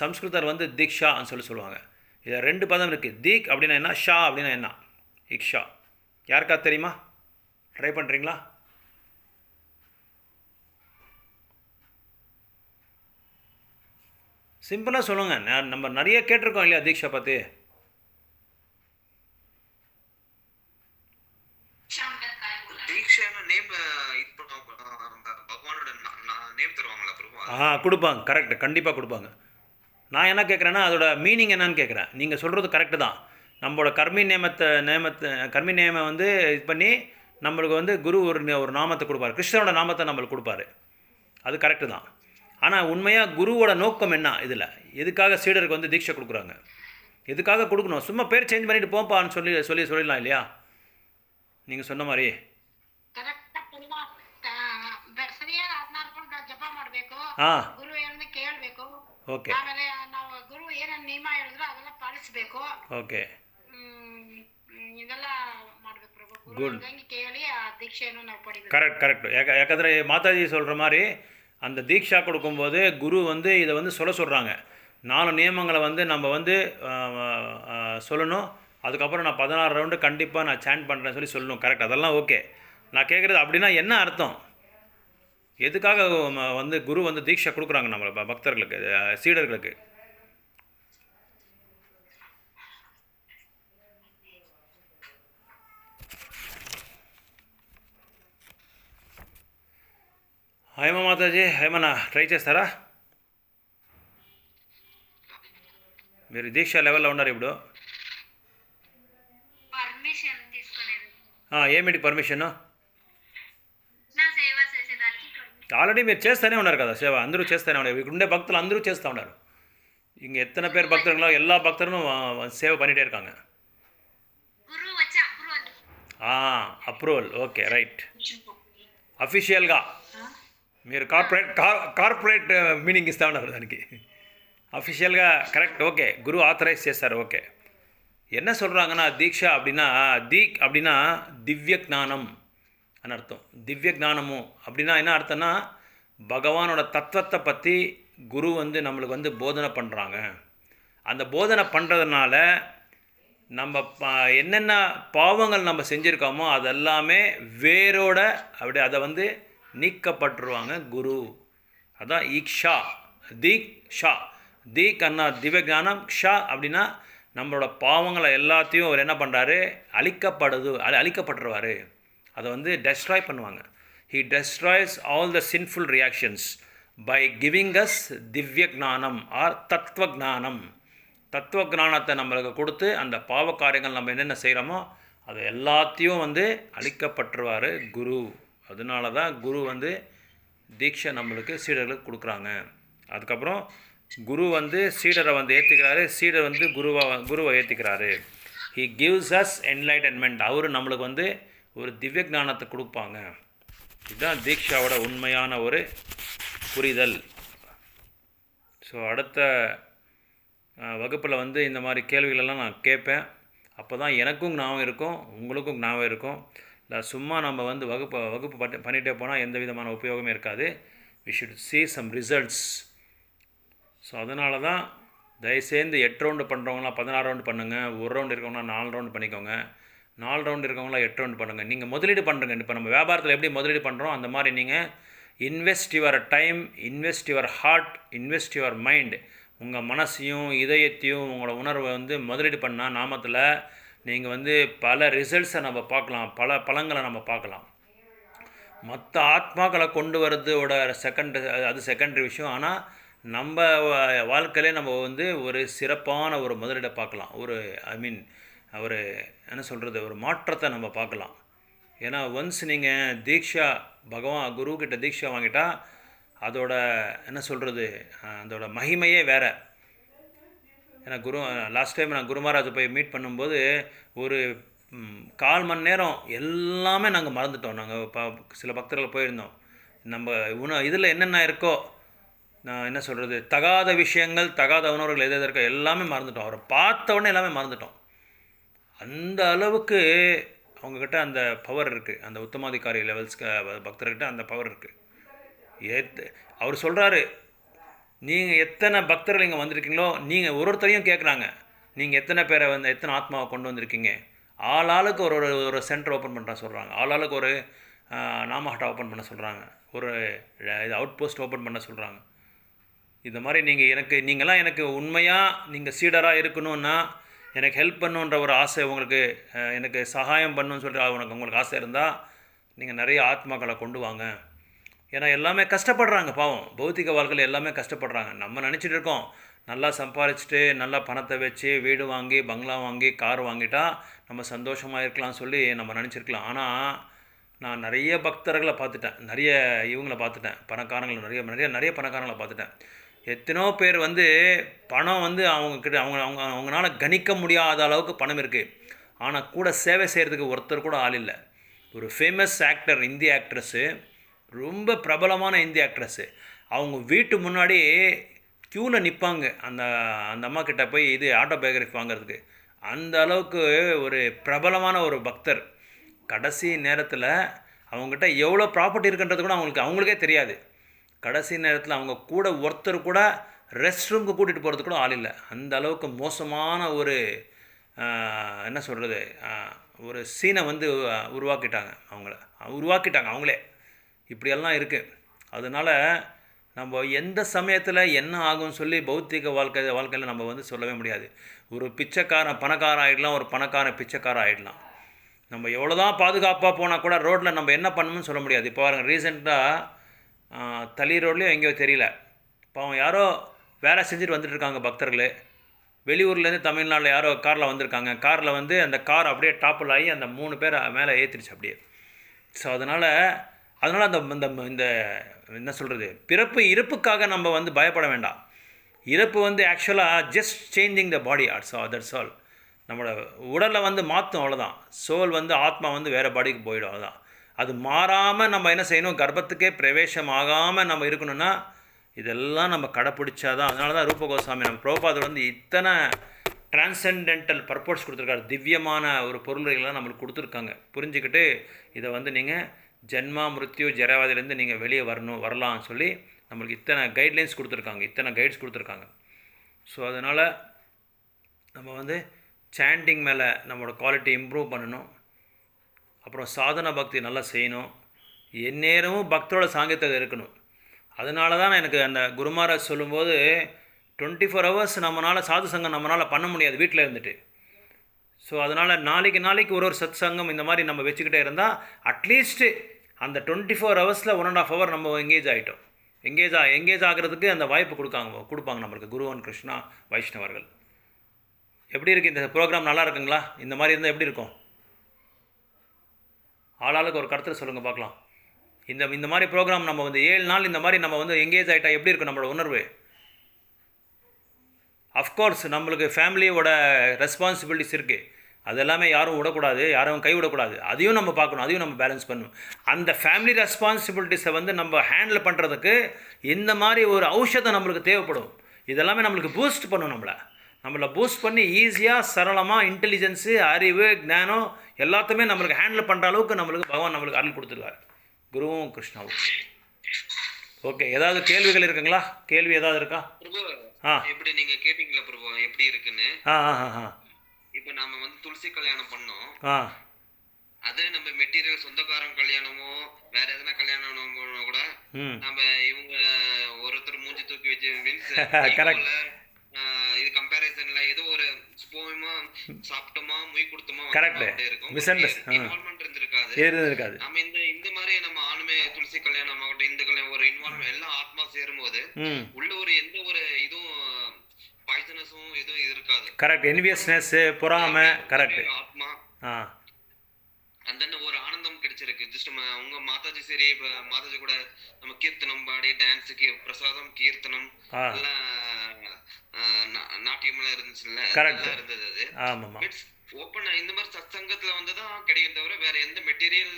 சம்ஸ்கிருதர் வந்து தீக்ஷான்னு சொல்லுவாங்க. இதில் 2 பதம் இருக்குது. தீக் அப்படின்னா என்ன, ஷா அப்படின்னா என்ன? இக்ஷா யாருக்கா தெரியுமா? ட்ரை பண்ணுறீங்களா? சிம்பிளாக சொல்லுங்கள். நம்ம நிறைய கேட்டிருக்கோம் இல்லையா தீக்ஷா பற்றி? கொடுப்பாங்க, கரெக்ட், கண்டிப்பாக கொடுப்பாங்க. நான் என்ன கேட்குறேன்னா அதோட மீனிங் என்னன்னு கேட்குறேன். நீங்கள் சொல்கிறது கரெக்டு தான். நம்மளோட கர்மி நேமம் வந்து இது பண்ணி நம்மளுக்கு வந்து குரு ஒரு நாமத்தை கொடுப்பாரு, கிருஷ்ணனோட நாமத்தை நம்மளுக்கு கொடுப்பாரு. அது கரெக்டு தான். ஆனால் உண்மையாக குருவோட நோக்கம் என்ன? இதில் எதுக்காக சீடருக்கு வந்து தீட்சை கொடுக்குறாங்க? எதுக்காக கொடுக்கணும்? சும்மா பேர் சேஞ்ச் பண்ணிட்டு போப்பான்னு சொல்லிடலாம் இல்லையா? நீங்கள் சொன்ன மாதிரி ಸರಿಯಾದ 16 ಜಪ ಮಾಡಬೇಕು, ಗುರು ಏನನ್ನ ಕೇಳಬೇಕು, ಓಕೆ, ಆಮೇಲೆ ನಾವು ಗುರು ಏನೇನು ನಿಯಮ ಹೇಳಿದ್ರು ಅದೆಲ್ಲ ಪಾಲಿಸಬೇಕು. ಓಕೆ, ಇದೆಲ್ಲ ಮಾಡಬೇಕು ಪ್ರಭು. ಗುರು ಹೆಂಗೆ ಕೇಳಿ ಆ ದೀಕ್ಷೆಯನ್ನು ನಾವು ಪಡಿಬೇಕು. கரெக்ட். ಯಾಕಂದರೆ மாதாஜி சொல்கிற மாதிரி அந்த தீக்ஷா கொடுக்கும்போது குரு வந்து இதை வந்து சொல்கிறாங்க. 4 நியமங்களை வந்து நம்ம வந்து சொல்லணும். அதுக்கப்புறம் நான் 16 ரவுண்டு கண்டிப்பாக நான் சாண்ட் பண்ணுறேன்னு சொல்லணும். கரெக்ட், அதெல்லாம் ஓகே. நான் கேட்குறது அப்படின்னா என்ன அர்த்தம்? எதுக்காக வந்து குரு வந்து தீக்ஷா கொடுக்குறாங்க நம்மளை பக்தர்களுக்கு, சீடர்களுக்கு? హేమ మాతాజీ, ఏమన్నా ట్రై చేస్తారా? మీరు దీక్ష లెవెల్లో ఉన్నారు ఇప్పుడు. పర్మిషన్ తీసుకునేది. ఏమిటి పర్మిషను? నా సేవ చేసేదానికి. ఆల్రెడీ మీరు చేస్తూనే ఉన్నారు కదా సేవ, అందరూ చేస్తూనే ఉన్నారు. ఇక్కడ ఉండే భక్తులు అందరూ చేస్తూ ఉన్నారు. இங்கே எத்தனை பேர் பக்தர்களோ எல்லா பக்தர்களும் சேவை பண்ணிகிட்டே இருக்காங்க. గురు వచ్చి అప్రూవల్, ఓకే, రైట్. అఫీషియల్గా మీరు కార్పొరేట్ మీనింగ్ ఇస్తూ ఉన్నారు దానికి. అఫీషియల్గా కరెక్ట్, ఓకే. குரு ஆத்தரைஸ் చేస్తారు, ஓகே. என்ன சொல்கிறாங்கன்னா தீக்ஷா அப்படின்னா திவ்ய ஞானம் அர்த்தம். திவ்ய ஞானமும் அப்படின்னா என்ன அர்த்தம்னா பகவானோட தத்துவத்தை பற்றி குரு வந்து நம்மளுக்கு வந்து போதனை பண்ணுறாங்க. அந்த போதனை பண்ணுறதுனால நம்ம என்னென்ன பாவங்கள் நம்ம செஞ்சுருக்கோமோ அதெல்லாமே வேரோட அப்படி அதை வந்து நீக்கப்பட்டுருவாங்க குரு. அதான் ஈக்ஷா, தீக்ஷா. தீக் அண்ணா திவ்ய ஞானம், க்ஷா அப்படின்னா நம்மளோட பாவங்களை எல்லாத்தையும் அவர் என்ன பண்ணுறாரு, அழிக்கப்பட்டுருவார். அதை வந்து டெஸ்ட்ராய் பண்ணுவாங்க. He destroys all the sinful reactions by giving us திவ்ய ஞானம் ஆர் தத்துவ ஞானம். தத்துவ ஞானத்தை நம்மளுக்கு கொடுத்து அந்த பாவ காரியங்கள் நம்ம என்னென்ன செய்கிறோமோ அது எல்லாத்தையும் வந்து அழிக்கப்பட்டுருவார் குரு. அதனால தான் குரு வந்து தீட்சை நம்மளுக்கு சீடர்களுக்கு கொடுக்குறாங்க. அதுக்கப்புறம் குரு வந்து சீடரை வந்து ஏற்றிக்கிறாரு, சீடர் வந்து குருவை ஏற்றிக்கிறாரு. He gives us enlightenment. அவர் நம்மளுக்கு வந்து ஒரு திவ்ய ஞானத்தை கொடுப்பாங்க. இதுதான் தீக்ஷாவோட உண்மையான ஒரு புரிதல். ஸோ அடுத்த வகுப்பில் வந்து இந்த மாதிரி கேள்விகளெல்லாம் நான் கேட்பேன். அப்போ தான் எனக்கும் ஞாபகம் இருக்கும், உங்களுக்கும் ஞாபகம் இருக்கும். இல்லை சும்மா நம்ம வந்து வகுப்பு பண்ணிகிட்டே போனால் எந்த விதமான உபயோகமே இருக்காது. we should see some results. So அதனால தான் தயவுசெய்து 8 ரவுண்டு பண்ணுறவங்களாம் 16 ரவுண்டு பண்ணுங்கள். 1 ரவுண்டு இருக்கவங்களாம் 4 ரவுண்டு பண்ணிக்கோங்க. 4 ரவுண்டு இருக்கவங்களாம் 8 ரவுண்டு பண்ணுங்கள். நீங்கள் முதலீடு பண்ணுறங்க. இப்போ நம்ம வியாபாரத்தில் எப்படி முதலீடு பண்ணுறோம் அந்த மாதிரி நீங்கள் invest your time, invest your heart, invest your mind. உங்கள் மனசையும் இதயத்தையும் உங்களோட உணர்வை வந்து முதலீடு பண்ணால் நாமத்தில் நீங்கள் வந்து பல ரிசல்ட்ஸை நம்ம பார்க்கலாம், பல பலங்களை நம்ம பார்க்கலாம். மற்ற ஆத்மாக்களை கொண்டு வரதோட அது செகண்டரி விஷயம். ஆனால் நம்ம வாழ்க்கையிலே நம்ம வந்து ஒரு சிறப்பான ஒரு முதலீடை பார்க்கலாம். ஒரு என்ன சொல்கிறது, ஒரு மாற்றத்தை நம்ம பார்க்கலாம். ஏன்னா ஒன்ஸ் நீங்கள் தீக்ஷா குருக்கிட்ட தீக்ஷா வாங்கிட்டா அதோட என்ன சொல்கிறது, அதோட மகிமையே வேறு. ஏன்னா லாஸ்ட் டைம் நான் குரு மகாராஜை போய் மீட் பண்ணும்போது ஒரு 1/4 மணி நேரம் எல்லாமே நாங்கள் மறந்துட்டோம். நாங்கள் சில பக்தர்கள் போயிருந்தோம். நம்ம இதில் என்னென்ன இருக்கோ, நான் என்ன சொல்கிறது, தகாத விஷயங்கள், தகாத உணர்வுகள் எது இருக்கோ எல்லாமே மறந்துட்டோம். அவரை பார்த்த உடனே எல்லாமே மறந்துட்டோம். அந்த அளவுக்கு அவங்கக்கிட்ட அந்த பவர் இருக்குது. அந்த உத்தமாதிகாரி லெவல்ஸ்க்கு பக்தர்கிட்ட அந்த பவர் இருக்குது. அவர் சொல்கிறாரு, நீங்கள் எத்தனை பக்தர்கள் இங்கே வந்திருக்கீங்களோ, நீங்கள் ஒருத்தரையும் கேட்குறாங்க, நீங்கள் எத்தனை பேரை வந்து எத்தனை ஆத்மாவை கொண்டு வந்திருக்கீங்க. ஆளாளுக்கு ஒரு சென்டர் ஓப்பன் பண்ணுற சொல்கிறாங்க. ஆளாளுக்கு ஒரு நாமஹட்டா ஓப்பன் பண்ண சொல்கிறாங்க. ஒரு அவுட் போஸ்ட் ஓப்பன் பண்ண சொல்கிறாங்க. இந்த மாதிரி நீங்களாம் எனக்கு உண்மையாக நீங்கள் சீடராக இருக்கணும்னா, எனக்கு ஹெல்ப் பண்ணுன்ற ஒரு ஆசை உங்களுக்கு, எனக்கு சகாயம் பண்ணணுன்னு சொல்லிட்டு உங்களுக்கு ஆசை இருந்தால் நீங்கள் நிறைய ஆத்மாக்களை கொண்டு வாங்க. ஏன்னா எல்லாமே கஷ்டப்படுறாங்க பாவம். பௌத்திக வாழ்க்கையில் எல்லாமே கஷ்டப்படுறாங்க. நம்ம நினச்சிட்டு இருக்கோம் நல்லா சம்பாரிச்சிட்டு நல்லா பணத்தை வச்சு வீடு வாங்கி பங்களா வாங்கி கார் வாங்கிட்டா நம்ம சந்தோஷமாக இருக்கலாம்னு சொல்லி நம்ம நினச்சிருக்கலாம். ஆனால் நான் நிறைய பக்தர்களை பார்த்துட்டேன், நிறைய இவங்களை பார்த்துட்டேன், பணக்காரங்களை நிறைய பணக்காரங்களை பார்த்துட்டேன். எத்தனையோ பேர் வந்து பணம் வந்து அவங்கக்கிட்ட அவங்களால கணிக்க முடியாத அளவுக்கு பணம் இருக்குது. ஆனால் கூட சேவை செய்கிறதுக்கு ஒருத்தர் கூட ஆள் இல்லை. ஒரு ஃபேமஸ் ஆக்டர், இந்திய ஆக்ட்ரஸ்ஸு, ரொம்ப பிரபலமான இந்திய ஆக்ட்ரஸ்ஸு, அவங்க வீட்டு முன்னாடி க்யூவில் நிற்பாங்க அந்த அம்மா கிட்ட போய் ஆட்டோபயோகிராஃபி வாங்கிறதுக்கு. அந்த அளவுக்கு ஒரு பிரபலமான ஒரு பக்தர். கடைசி நேரத்தில் அவங்ககிட்ட எவ்வளோ ப்ராப்பர்ட்டி இருக்குன்றது கூட அவங்களுக்கே தெரியாது. கடைசி நேரத்தில் அவங்க கூட ஒருத்தர் கூட ரெஸ்ட் ரூமுக்கு கூட்டிகிட்டு போகிறதுக்கு கூட ஆள் இல்லை. அந்த அளவுக்கு மோசமான ஒரு என்ன சொல்கிறது, ஒரு சீனை வந்து உருவாக்கிட்டாங்க அவங்களே. இப்படியெல்லாம் இருக்குது. அதனால் நம்ம எந்த சமயத்தில் என்ன ஆகும்னு சொல்லி பௌத்திக வாழ்க்கையில் நம்ம வந்து சொல்லவே முடியாது. ஒரு பிச்சைக்காரன் பணக்காரன் ஆகிடலாம், ஒரு பணக்காரன் பிச்சைக்காரன் ஆகிடலாம். நம்ம எவ்வளோ தான் பாதுகாப்பாக போனால் கூட ரோட்டில் நம்ம என்ன பண்ணணும்னு சொல்ல முடியாது. இப்போ பாருங்கள், ரீசெண்டாக தளி ரோட்லேயும் எங்கேயோ தெரியல, இப்போ அவன் யாரோ வேலை செஞ்சுட்டு வந்துட்டுருக்காங்க பக்தர்கள். வெளியூர்லேருந்து தமிழ்நாட்டில் யாரோ காரில் வந்திருக்காங்க. காரில் வந்து அந்த கார் அப்படியே டாப்பில் ஆகி அந்த 3 பேரை மேலே ஏற்றிடுச்சு அப்படியே. ஸோ அதனால் இந்த என்ன சொல்கிறது, இறப்புக்காக நம்ம வந்து பயப்பட வேண்டாம். இறப்பு வந்து ஆக்சுவலாக just changing the body that's all. நம்மளோட உடலை வந்து மாற்றும், அவ்வளோதான். சோல் வந்து ஆத்மா வந்து வேறு பாடிக்கு போயிடும், அவ்வளோதான். அது மாறாமல் நம்ம என்ன செய்யணும், கர்ப்பத்துக்கே பிரவேசம் ஆகாமல் நம்ம இருக்கணும்னா இதெல்லாம் நம்ம கடைப்பிடிச்சாதான். அதனால தான் ரூப கோஸ்வாமி நம்ம பிரபுபாதர் வந்து இத்தனை டிரான்சென்டென்டல் பர்போஸ் கொடுத்துருக்காரு. திவ்யமான ஒரு பொருள்கள்லாம் நம்மளுக்கு கொடுத்துருக்காங்க. புரிஞ்சுக்கிட்டு இதை வந்து நீங்கள் ஜென்மா மிருத்யு ஜராவதிலேருந்து நீங்கள் வெளியே வரலாம்னு சொல்லி நம்மளுக்கு இத்தனை கைட்லைன்ஸ் கொடுத்துருக்காங்க, இத்தனை கைட்ஸ் கொடுத்துருக்காங்க. ஸோ அதனால் நம்ம வந்து சாண்டிங் மேலே நம்மளோட குவாலிட்டி இம்ப்ரூவ் பண்ணணும். அப்புறம் சாதன பக்தி நல்லா செய்யணும். எந்நேரமும் பக்தரோட சாங்கியத்தில் இருக்கணும். அதனால தான் எனக்கு அந்த குருமாராஜ் சொல்லும்போது 24 hours நம்மளால் சாது சங்கம் நம்மளால் பண்ண முடியாது வீட்டில் இருந்துட்டு. ஸோ அதனால் நாளைக்கு ஒரு சத் சங்கம் இந்த மாதிரி நம்ம வச்சுக்கிட்டே இருந்தால் அட்லீஸ்ட்டு அந்த 24 hours 1.5 hour நம்ம எங்கேஜ் ஆகிட்டோம். எங்கேஜ் ஆகிறதுக்கு அந்த வாய்ப்பு கொடுப்பாங்க நம்மளுக்கு குருவன் கிருஷ்ணா வைஷ்ணவர்கள். எப்படி இருக்குது இந்த ப்ரோக்ராம்? நல்லா இருக்குங்களா? இந்த மாதிரி இருந்தால் எப்படி இருக்கும்? ஆளாளுக்கு ஒரு கருத்தில் சொல்லுங்கள் பார்க்கலாம். இந்த மாதிரி ப்ரோக்ராம் நம்ம வந்து 7 நாள் இந்த மாதிரி நம்ம வந்து எங்கேஜ் ஆகிட்டா எப்படி இருக்கும் நம்மளோட உணர்வு? அஃப்கோர்ஸ் நம்மளுக்கு ஃபேமிலியோட ரெஸ்பான்சிபிலிட்டிஸ் இருக்குது. அது எல்லாமே யாரும் விடக்கூடாது, யாரும் கைவிடக்கூடாது. அதையும் நம்ம பார்க்கணும், அதையும் நம்ம பேலன்ஸ் பண்ணணும். அந்த ஃபேமிலி ரெஸ்பான்சிபிலிட்டிஸை வந்து நம்ம ஹேண்டில் பண்ணுறதுக்கு இந்த மாதிரி ஒரு ஔஷதம் நம்மளுக்கு தேவைப்படும். இதெல்லாமே நம்மளுக்கு பூஸ்ட் பண்ணும். நம்மளை பூஸ்ட் பண்ணி ஈஸியாக சரளமாக இன்டெலிஜென்ஸு, அறிவு, ஞானம் எல்லாத்தையுமே நம்மளுக்கு ஹேண்டில் பண்ணுற அளவுக்கு பகவான் நம்மளுக்கு அருள் கொடுத்துருக்காரு, குருவும் கிருஷ்ணாவும். ஓகே, ஏதாவது கேள்விகள் இருக்குங்களா? கேள்வி ஏதாவது இருக்கா? பிரபு, எப்படி நீங்க கேட்டீங்களா பிரபு எப்படி இருக்குன்னு? இப்போ நாம வந்து துளசி கல்யாணம் பண்ணோம். அதே நம்ம மெட்டீரியல் சொந்தக்காரன் கல்யாணமோ வேற எதனா கல்யாணமோ கூட நம்ம இவங்க ஒருத்தர் மூஞ்சி தூக்கி வச்சு மீன்ஸ் இது கம்பேரிசன்ல ஏதோ ஒரு சுபமா சாப்பிட்டோமா மொய் கொடுத்தோமா இன்வால்வ்மெண்ட் இருந்திருக்காது. நம்ம இந்த மாதிரி நம்ம ஆணுமே துளசி கல்யாணம் ஆகட்டும், இந்த கல்யாணம் ஒரு இன்வால்வ்மெண்ட் எல்லாம் ஆத்மா சேரும்போது உள்ள ஒரு எந்த ஒரு இதுவும் பாய்சனஸும் எதுவும் இருக்காது. கரெக்ட். என்வியஸ்னஸ், பொறாமை. கரெக்ட். ஆத்மா அந்த ஒரு ஆனந்தம் கிடைச்சிருக்கு. ஜஸ்ட் உங்க மாதாஜி சரி, மாதாஜி கூட நம்ம கீர்த்தனம் பாடி டான்ஸுக்கு பிரசாதம் கீர்த்தனம் எல்லாம் நாட்டியம் எல்லாம் இருந்துச்சுல்ல, இருந்தது. அது ஆமாமா ஓப்பன் இந்த மாதிரி சத்சங்கத்துல வந்துதான் கிடைக்கும் தவிர வேற எந்த மெட்டீரியல்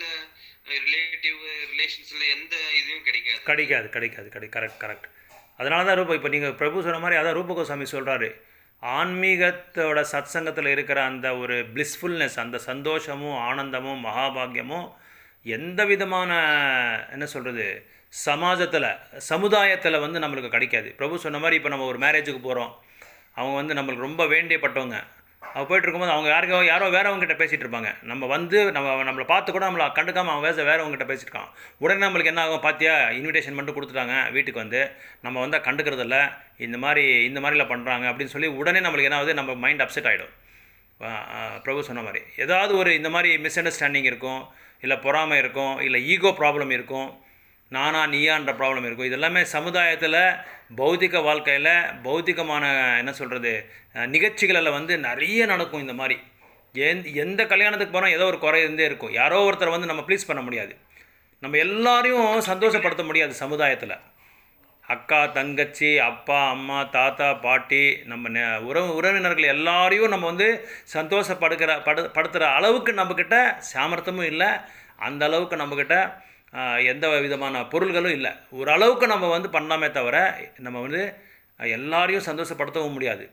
ரிலேட்டிவ் ரிலேஷன்ஸ்ல எந்த இதுவும் கிடைக்காது. கரெக்ட். அதனால தான் இப்போ நீங்கள் பிரபு சொன்ன மாதிரி அதான் ரூப கோஸ்வாமி சொல்கிறாரு, ஆன்மீகத்தோட சத்சங்கத்தில் இருக்கிற அந்த ஒரு பிளிஸ்ஃபுல்னஸ், அந்த சந்தோஷமும் ஆனந்தமும் மகாபாகியமும் எந்த விதமான என்ன சொல்கிறது சமுதாயத்தில் வந்து நம்மளுக்கு கிடைக்காது. பிரபு சொன்ன மாதிரி இப்போ நம்ம ஒரு மேரேஜுக்கு போகிறோம், அவங்க வந்து நம்மளுக்கு ரொம்ப வேண்டியப்பட்டவங்க. அவங்க போய்ட்டு இருக்கும்போது அவங்க யாரோ வேறவங்ககிட்ட பேசிகிட்டு இருப்பாங்க. நம்மளை பார்த்து கூட நம்மளை கண்டுக்காமல் அவன் வேறவங்ககிட்ட பேசியிருக்கான். உடனே நம்மளுக்கு என்ன ஆகும்? பார்த்தியா, இன்விடேஷன் மட்டும் கொடுத்துட்டாங்க வீட்டுக்கு வந்து, நம்ம வந்து கண்டுக்கிறதில்ல, இந்த மாதிரிலாம் பண்ணுறாங்க அப்படின்னு சொல்லி உடனே நம்மளுக்கு என்ன ஆகுது? நம்ம மைண்ட் அப்செட் ஆகிடும். பிரபு சொன்ன மாதிரி ஏதாவது ஒரு இந்த மாதிரி மிஸ் அண்டர்ஸ்டாண்டிங் இருக்கும், இல்லை பொறாமை இருக்கும், இல்லை ஈகோ ப்ராப்ளம் இருக்கும், நானா நீயான்ற ப்ராப்ளம் இருக்கும். இதெல்லாமே சமுதாயத்தில் பௌதிக வாழ்க்கையில் பௌதிகமான என்ன சொல்கிறது நிகழ்ச்சிகளில் வந்து நிறைய நடக்கும். இந்த மாதிரி எந்த கல்யாணத்துக்கு போனால் ஏதோ ஒரு குறை இருந்தே இருக்கும். யாரோ ஒருத்தரை வந்து நம்ம ப்ளீஸ் பண்ண முடியாது, நம்ம எல்லாரையும் சந்தோஷப்படுத்த முடியாது. சமுதாயத்தில் அக்கா, தங்கச்சி, அப்பா, அம்மா, தாத்தா, பாட்டி, நம்ம உறவினர்கள் எல்லாரையும் நம்ம வந்து படுத்துகிற அளவுக்கு நம்மக்கிட்ட சாமர்த்தியமும் இல்லை, அந்த அளவுக்கு நம்மக்கிட்ட எந்த விதமான பொருள்களும் இல்லை. ஓரளவுக்கு நம்ம வந்து பண்ணலாமே தவிர நம்ம வந்து எல்லாரையும் சந்தோஷப்படுத்தவும் முடியாது.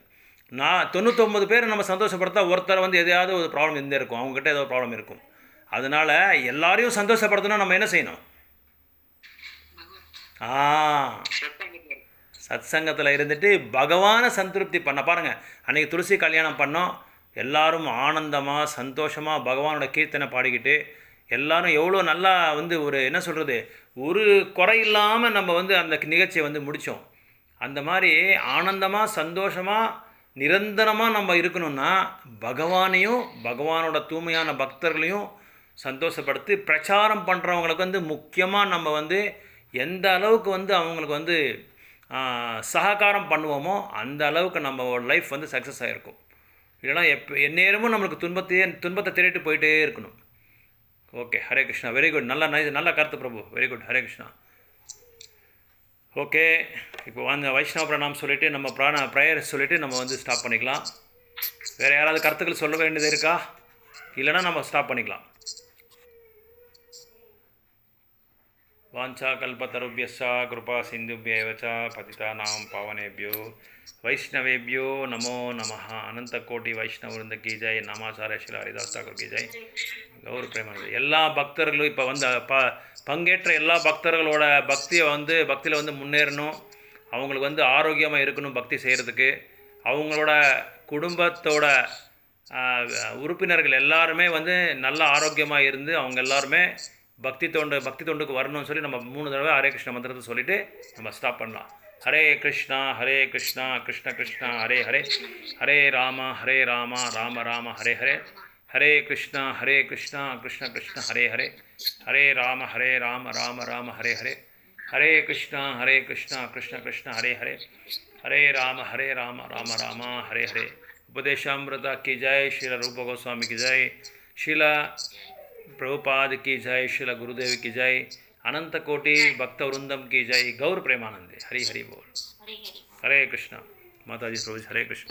99 பேர் நம்ம சந்தோஷப்படுத்தா ஒருத்தர் வந்து எதையாவது ஒரு ப்ராப்ளம் இருந்தே இருக்கும், அவங்ககிட்ட ஏதோ ப்ராப்ளம் இருக்கும். அதனால் எல்லாரையும் சந்தோஷப்படுத்தணும். நம்ம என்ன செய்யணும்? சத்சங்கத்தில் இருந்துட்டு பகவானை சந்திருப்தி பண்ண பாருங்கள். அன்றைக்கி துளசி கல்யாணம் பண்ணோம், எல்லாரும் ஆனந்தமாக சந்தோஷமாக பகவானோட கீர்த்தனை பாடிக்கிட்டு எல்லாரும் எவ்வளோ நல்லா வந்து ஒரு என்ன சொல்கிறது ஒரு குறை இல்லாமல் நம்ம வந்து அந்த நிகழ்ச்சியை வந்து முடித்தோம். அந்த மாதிரி ஆனந்தமாக சந்தோஷமாக நிரந்தரமாக நம்ம இருக்கணும்னா பகவானையும் பகவானோட தூய்மையான பக்தர்களையும் சந்தோஷப்படுத்தி பிரச்சாரம் பண்ணுறவங்களுக்கு வந்து முக்கியமாக நம்ம வந்து எந்த அளவுக்கு வந்து அவங்களுக்கு வந்து சககாரம் பண்ணுவோமோ அந்த அளவுக்கு நம்ம லைஃப் வந்து சக்ஸஸ் ஆகிருக்கும். இல்லைனா எந்நேரமும் நம்மளுக்கு துன்பத்தை தேடிட்டு போயிட்டே இருக்கணும். Okay, Hare Krishna. Very good. நல்ல கருத்து பிரபு. Very good. Hare Krishna. Okay, இப்போ வந்து வைஷ்ணவ பிரணாம் சொல்லிவிட்டு நம்ம ப்ரேயர் சொல்லிவிட்டு நம்ம வந்து ஸ்டாப் பண்ணிக்கலாம். வேறு யாராவது கருத்துக்கள் சொல்ல வேண்டியது இருக்கா? இல்லைனா நம்ம ஸ்டாப் பண்ணிக்கலாம். வாஞ்சா கல்பத்தருபியஸ்ஸா கிருபா சிந்துபியேவ ச பதிதானாம் பாவனேபியோ வைஷ்ணவேபியோ நமோ நமः. அனந்த கோட்டி வைஷ்ணவ விருந்த கி ஜெய். நாமாச்சாரிய ஸ்ரீ ஹரிதாஸ் தாக்கூர் கி ஜெய். கௌர பிரேமானந்தி. எல்லா பக்தர்களும் இப்போ வந்து பங்கேற்ற எல்லா பக்தர்களோட பக்தியை வந்து பக்தியில் வந்து முன்னேறணும், அவங்களுக்கு வந்து ஆரோக்கியமாக இருக்கணும் பக்தி செய்கிறதுக்கு. அவங்களோட குடும்பத்தோட உறுப்பினர்கள் எல்லாருமே வந்து நல்ல ஆரோக்கியமாக இருந்து அவங்க எல்லாருமே பக்தி தொண்டுக்கு வரணும்னு சொல்லி நம்ம 3 தடவை ஹரே கிருஷ்ண மந்திரத்தை சொல்லிவிட்டு நம்ம ஸ்டாப் பண்ணலாம். ஹரே கிருஷ்ணா கிருஷ்ண கிருஷ்ணா ஹரே ஹரே, ஹரே ராம ராம ராம ஹரே ஹரே, ஹரே கிருஷ்ணா கிருஷ்ண கிருஷ்ண ஹரே ஹரே, ஹரே ராம ராம ராம ஹரே ஹரே, ஹரே கிருஷ்ணா கிருஷ்ண கிருஷ்ண ஹரே ஹரே, ஹரே ராம ராம ராம ஹரே ஹரே. उपदेशामृता की जय, श्रीला रूप गोस्वामी की जय, श्रीला प्रभुपाद की जय, श्रीला गुरुदेव की जय, अनंत कोटि भक्त वृंदम की जय. गौर प्रेमानंदे. हरि हरि बोल. हरे हरे हरे कृष्णा. माता जी प्रभु हरे कृष्ण.